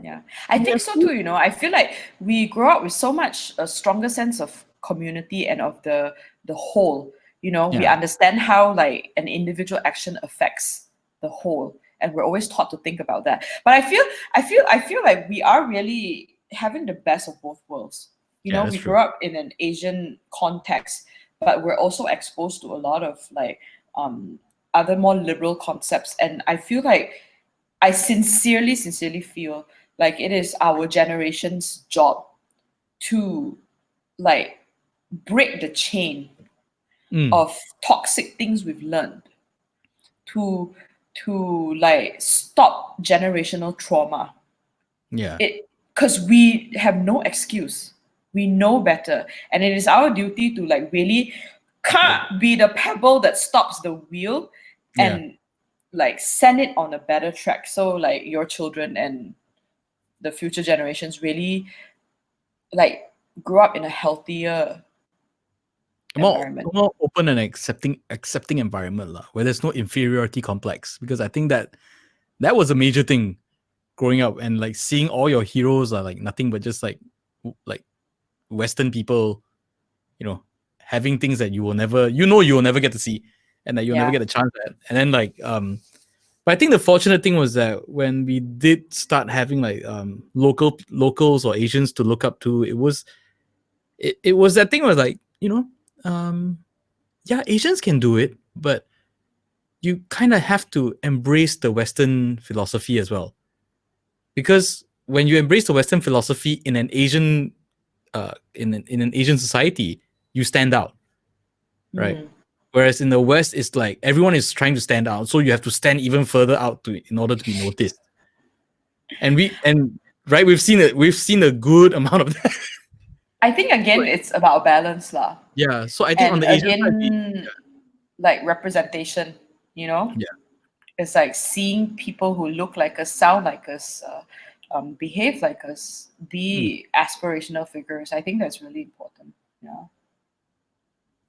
Yeah, I think so too. I feel like we grow up with so much a stronger sense of community and of the whole. We understand how like an individual action affects the whole, and we're always taught to think about that. But I feel like we are really having the best of both worlds. We grew up in an Asian context, but we're also exposed to a lot of like other more liberal concepts, and I feel like I sincerely feel like it is our generation's job to like break the chain of toxic things we've learned, to to like stop generational trauma. Yeah. Because we have no excuse. We know better. And it is our duty to like really can't be the pebble that stops the wheel Yeah. and like send it on a better track. So like your children and the future generations really like grow up in a healthier environment. More open and accepting environment lah, where there's no inferiority complex. Because I think that was a major thing growing up, and like seeing all your heroes are like nothing but just like Western people, you know, having things that you will never get to see, and that you'll never Yeah. get a chance at. And then like but I think the fortunate thing was that when we did start having like locals or Asians to look up to, it was that thing where like, yeah, Asians can do it, but you kind of have to embrace the Western philosophy as well. Because when you embrace the Western philosophy in an Asian in an Asian society, you stand out, right? Mm. Whereas in the West, it's like everyone is trying to stand out, so you have to stand even further out in order to be noticed. And we've seen a good amount of that. I think again it's about balance lah. Yeah, so I think on And the Asian side, again, like representation, you know? yeah. It's like seeing people who look like us, sound like us, behave like us, be aspirational figures. I think that's really important. Yeah.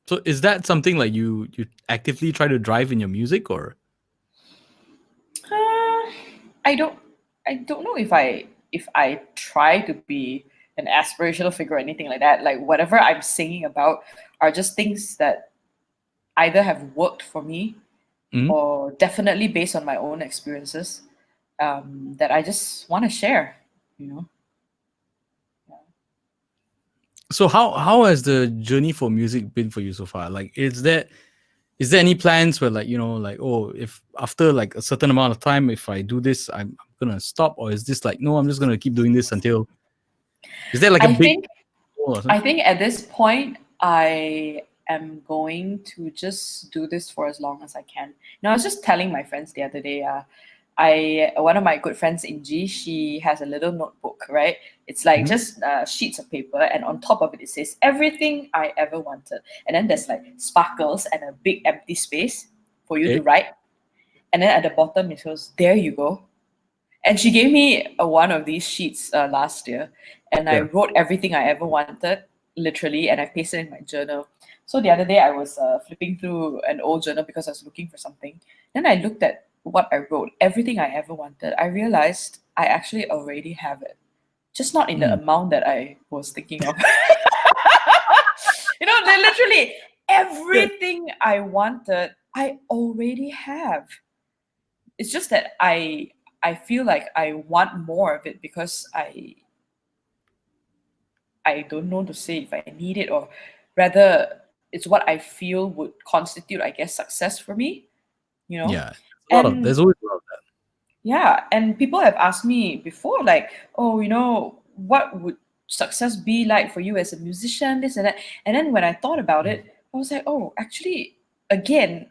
So is that something like you actively try to drive in your music, or? Uh, I don't know if I try to be an aspirational figure or anything like that. Like whatever I'm singing about are just things that either have worked for me Mhm. or definitely based on my own experiences, that I just want to share, you know. So how has the journey for music been for you so far? Like, is there any plans where like, like, oh, if after like a certain amount of time, if I do this, I'm gonna stop, or is this like, no, I'm just gonna keep doing this until? Is there like a I big think goal or I something? think at this point I am going to just do this for as long as I can. Now I was just telling my friends the other day, I one of my good friends Inji, she has a little notebook, right? It's like Mhm. just sheets of paper, and on top of it, it says everything I ever wanted, and then there's like sparkles and a big empty space for you to Okay. write, and then at the bottom it goes, "There you go." And she gave me one of these sheets last year, and I Yeah. wrote everything I ever wanted, literally, and I pasted it in my journal. So the other day I was flipping through an old journal because I was looking for something. Then I looked at what I wrote, everything I ever wanted. I realized I actually already have it, just not in the Mm. amount that I was thinking of. Literally Yeah. everything I wanted, I already have. It's just that I feel like I want more of it because I don't know to say if I need it, or rather it's what I feel would constitute, I guess, success for me, you know. Yeah. And There's always a lot of that. yeah, and people have asked me before, like, oh, what would success be like for you as a musician, this and that. And then when I thought about it, I was like, oh, actually, again,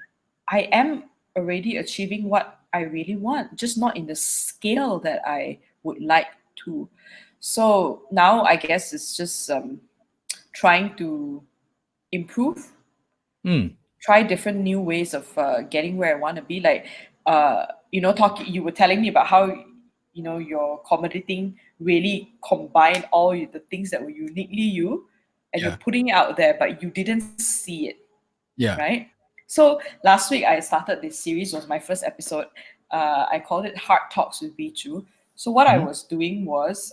I am already achieving what I really want, just not in the scale that I would like to. So now I guess it's just trying to improve, Mm. try different new ways of getting where I want to be. Like, you were telling me about how your comedy thing really combined all the things that were uniquely you, and you're Yeah. putting it out there, but you didn't see it, Yeah. right? So last week I started this series. Was my first episode. I called it Heart Talks with BIHZHU. So what I Mhm. was doing was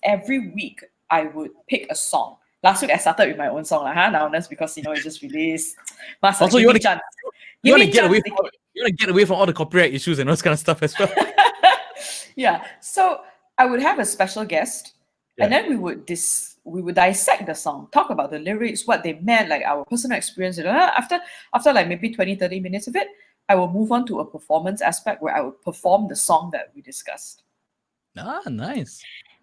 every week I would pick a song. Last week I started with my own song, huh? Now that's because it's just released. Master, Also, give me chance. you Give want to me get away chance. from all the copyright issues and those kind of stuff as well. Yeah. So I would have a special guest, and Yeah. then we would dissect the song, talk about the lyrics, what they meant, like our personal experience. After like maybe 20-30 minutes of it, I will move on to a performance aspect where I would perform the song that we discussed. Ah, nice.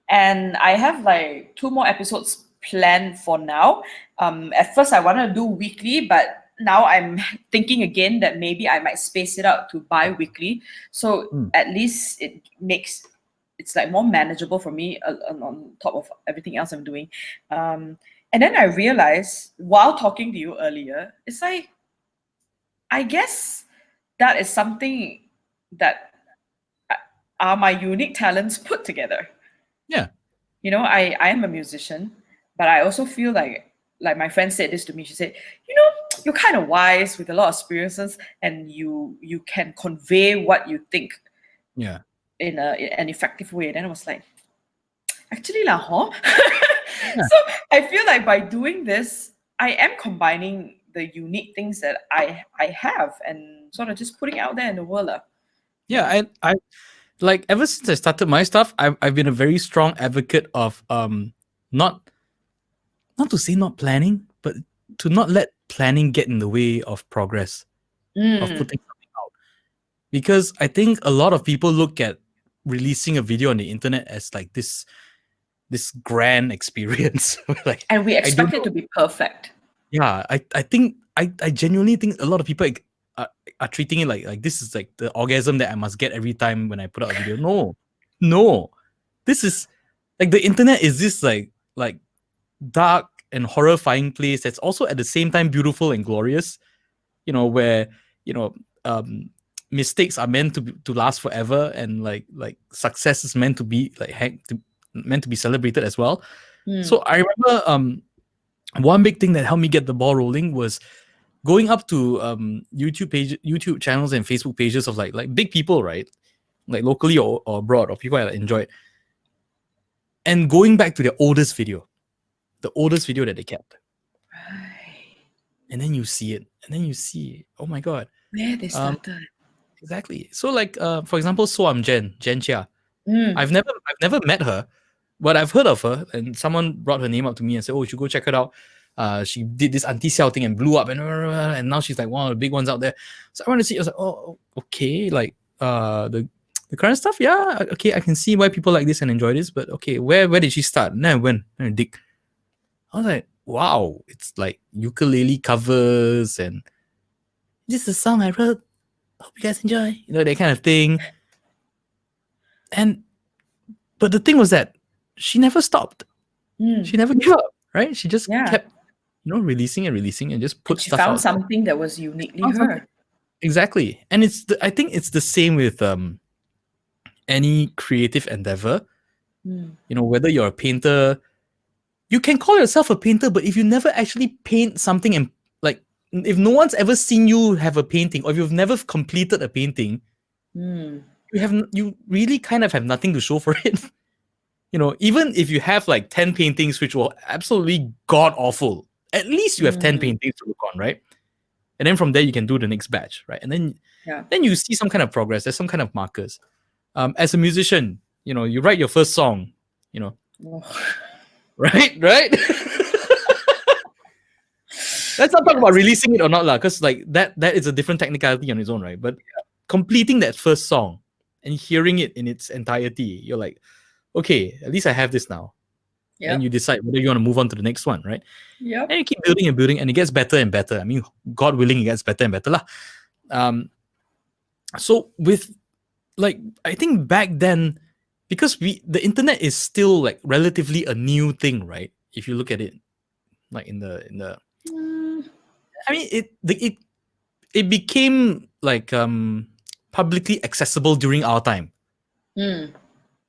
And I have like 2 more episodes planned for now. At first I want to do weekly, but now I'm thinking again that maybe I might space it out to bi-weekly, so at least it's like more manageable for me, on top of everything else I'm doing. And then I realized while talking to you earlier, it's like, I guess that is something that are my unique talents put together. Yeah. I am a musician, but I also feel like my friend said this to me. She said, you're kind of wise with a lot of experiences, and you can convey what you think Yeah. in an effective way. And then I was like, actually lah, huh? Yeah. So I feel like by doing this, I am combining the unique things that I have and sort of just putting it out there in the world. Yeah. I like, ever since I started my stuff, I've been a very strong advocate of not to say not planning, but to not let planning get in the way of progress, of putting something out. Because I think a lot of people look at releasing a video on the internet as like this grand experience. Like, And we I don't expect it know. to be perfect. Yeah, I think I genuinely think a lot of people are treating it like this is like the orgasm that I must get every time when I put out a video. No, this is like, the internet is this like dark and horrifying place that's also at the same time beautiful and glorious. Where you know um mistakes are meant to last forever, and like success is meant to be like meant to be celebrated as well. So I remember one big thing that helped me get the ball rolling was going up to YouTube channels and Facebook pages of like big people, right? Like locally or abroad, or people I enjoyed, and going back to their oldest video, the oldest video that they kept. And then you see it, and then you see, oh my god, Where they started. exactly. So like for example, so I'm Jen Chia. I've never met her, but I've heard of her, and someone brought her name up to me and said, "Oh, you should go check her out. She did this anti-cell thing and blew up, and now she's like one of the big ones out there." So I want to see. I was like, "Oh, okay." Like the current stuff, yeah, okay. I can see why people like this and enjoy this, but okay, where did she start? And then I went and dig. I was like, wow, it's like ukulele covers, and this is a song I wrote. Hope you guys enjoy. That kind of thing. But the thing was that she never stopped. She never gave up, right? She just kept, releasing and just put And she stuff found out. something that was uniquely her. Exactly. And I think it's the same with any creative endeavor. Whether you're a painter, you can call yourself a painter, but if you never actually paint something, and like, if no one's ever seen you have a painting, or if you've never completed a painting, you really kind of have nothing to show for it. Even if you have like 10 paintings which were absolutely god awful, at least you have 10 paintings to look on, right? And then from there you can do the next batch, right? And then you see some kind of progress. There's some kind of markers. As a musician, you write your first song, right? Let's not talk about releasing it or not, because like that is a different technicality on its own, right? But completing that first song and hearing it in its entirety, you're like, okay, at least I have this now. And you decide whether you want to move on to the next one, right? Yep. And you keep building and building, and it gets better and better. I mean, God willing, it gets better and better lah. So with like, I think back then, because the internet is still like relatively a new thing, right? If you look at it, like in the, I mean, it became like publicly accessible during our time.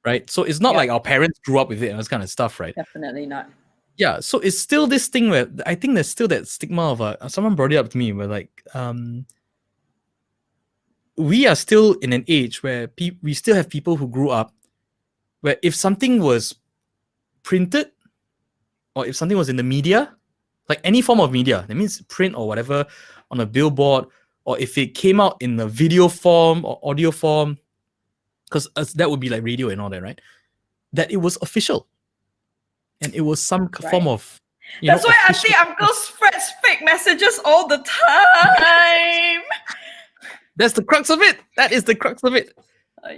Right? So it's not like our parents grew up with it and this kind of stuff, right? Definitely not. Yeah, so it's still this thing where I think there's still that stigma of someone brought it up to me, where like we are still in an age where we still have people who grew up where if something was printed, or if something was in the media, like any form of media, that means print or whatever, on a billboard, or if it came out in a video form or audio form, because that would be like radio and all that, right? That it was official, and it was some form of. That's why auntie uncles spread fake messages all the time. That's the crux of it. That is the crux of it.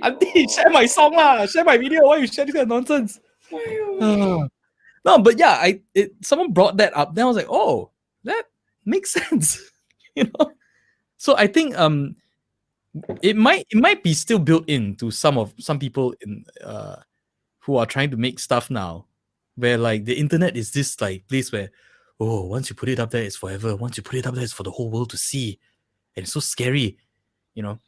Auntie, share my song lah, share my video. Why you share this kind of nonsense? No, but yeah, someone brought that up. Then I was like, oh, that makes sense. you know. So I think it might be still built into some people in who are trying to make stuff now, where like the internet is this like place where, oh, once you put it up there, it's forever. Once you put it up there, it's for the whole world to see, and it's so scary, you know.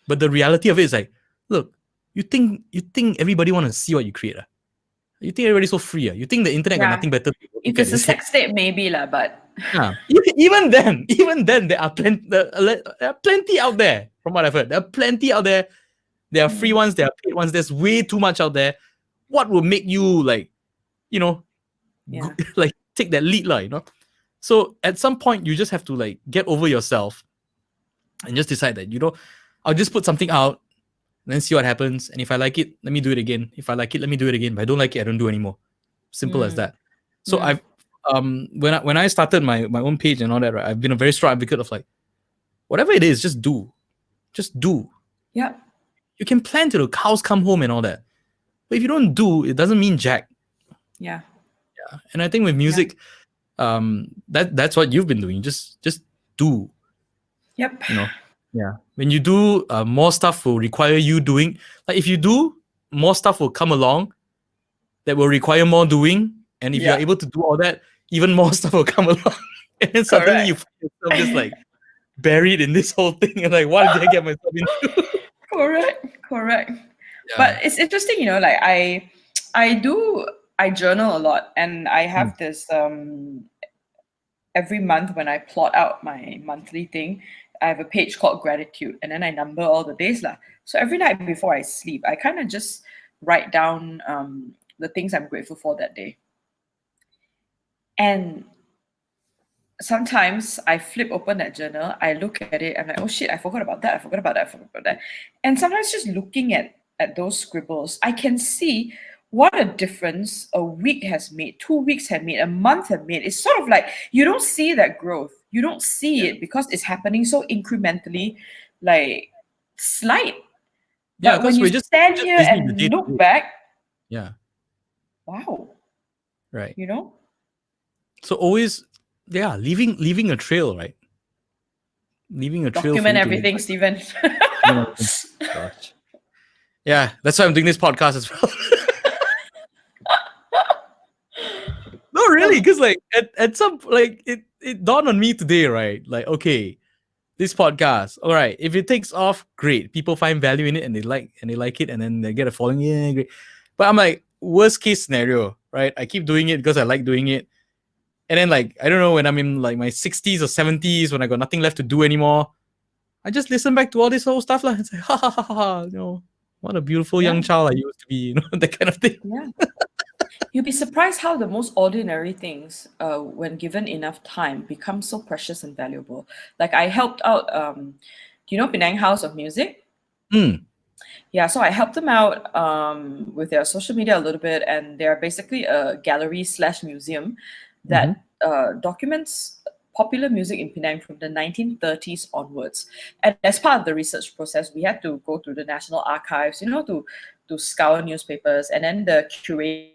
But the reality of it is like, look, you think everybody want to see what you create? You think everybody's so free? You think the internet got Yeah. nothing better to If look at it's a instead? sex tape, maybe lah, but Yeah. Even then, there are plenty out there. From what I've heard, there are plenty out there. There are free ones, there are paid ones. There's way too much out there. What will make you like, you know, yeah. like take that lead, you know? So at some point, you just have to like get over yourself and just decide that, you know, I'll just put something out and then see what happens. And if I like it, let me do it again. If I like it, let me do it again. If I don't like it, I don't do anymore. Simple as that. So I've when I started my own page and all that, right, I've been a very strong advocate of like, whatever it is, just do. Just do. Yeah. You can plan till the cows come home and all that. But if you don't do, it doesn't mean jack. Yeah. Yeah. And I think with music, that's what you've been doing. Just do. Yep. You know. Yeah. When you do, more stuff will require you doing. Like if you do, more stuff will come along that will require more doing. And if you're able to do all that, even more stuff will come along. And then suddenly you find yourself just like buried in this whole thing. And like, what did I get myself into? Correct. Yeah. But it's interesting, you know, like I journal a lot, and I have this every month when I plot out my monthly thing, I have a page called gratitude, and then I number all the days lah. So every night before I sleep, I kind of just write down the things I'm grateful for that day. And sometimes I flip open that journal, I look at it, I'm like, oh shit, I forgot about that. And sometimes just looking at those scribbles, I can see what a difference a week has made, 2 weeks have made, a month have made. It's sort of like you don't see that growth. You don't see it because it's happening so incrementally, like slight. Yeah, But when because you we're just stand here busy and the day to look day. back, Yeah. wow, Right. you know? So always, leaving a trail, right? Leaving a trail. Document everything, Stephen. Gosh. Yeah, that's why I'm doing this podcast as well. No, really, because like at some like it dawned on me today, right? Like, okay, this podcast, all right, if it takes off, great. People find value in it and they like it, and then they get a following, yeah, great. But I'm like, worst case scenario, right? I keep doing it because I like doing it. And then like, I don't know, when I'm in like my 60s or 70s, when I got nothing left to do anymore, I just listen back to all this old stuff and say, ha ha ha ha, you know, what a beautiful young child I used to be, you know, that kind of thing. Yeah. You'll be surprised how the most ordinary things, when given enough time, become so precious and valuable. Like I helped out, do you know Penang House of Music? Yeah, so I helped them out with their social media a little bit, and they're basically a gallery/museum that documents popular music in Penang from the 1930s onwards. And as part of the research process, we had to go through the National Archives, you know, to scour newspapers, and then the curator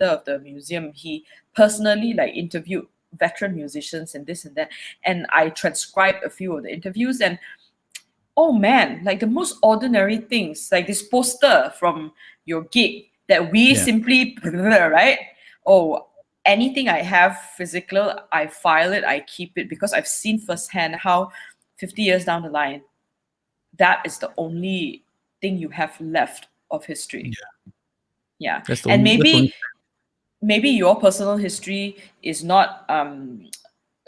of the museum, he personally like interviewed veteran musicians and this and that, and I transcribed a few of the interviews. And oh man, like the most ordinary things, like this poster from your gig that we simply right, oh, anything I have physical, I file it, I keep it, because I've seen firsthand how 50 years down the line, that is the only thing you have left of history. Yeah. And maybe your personal history is not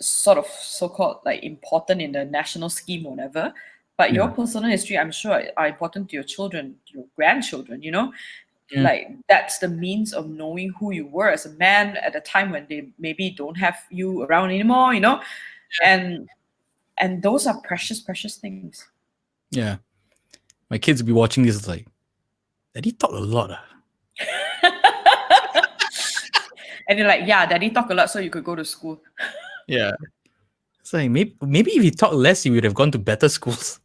sort of so-called like important in the national scheme or whatever, but your personal history, I'm sure, are important to your children, your grandchildren, you know? Like that's the means of knowing who you were as a man at a time when they maybe don't have you around anymore, you know? And those are precious things. Yeah. My kids will be watching this like, Daddy talk a lot. And they're like, yeah, Daddy talk a lot so you could go to school. Yeah. It's like, maybe if he talked less, he would have gone to better schools.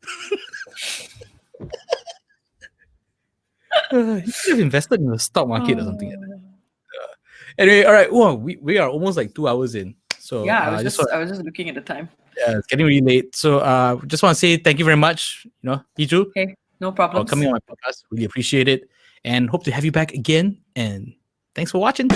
He should have invested in the stock market or something like that. Anyway, all right. Well, we are almost like 2 hours in. So yeah, I was just looking at the time. Yeah, it's getting really late. So just want to say thank you very much, BIHZHU, Okay, no for problems. coming on my podcast. Really appreciate it. And hope to have you back again. And thanks for watching.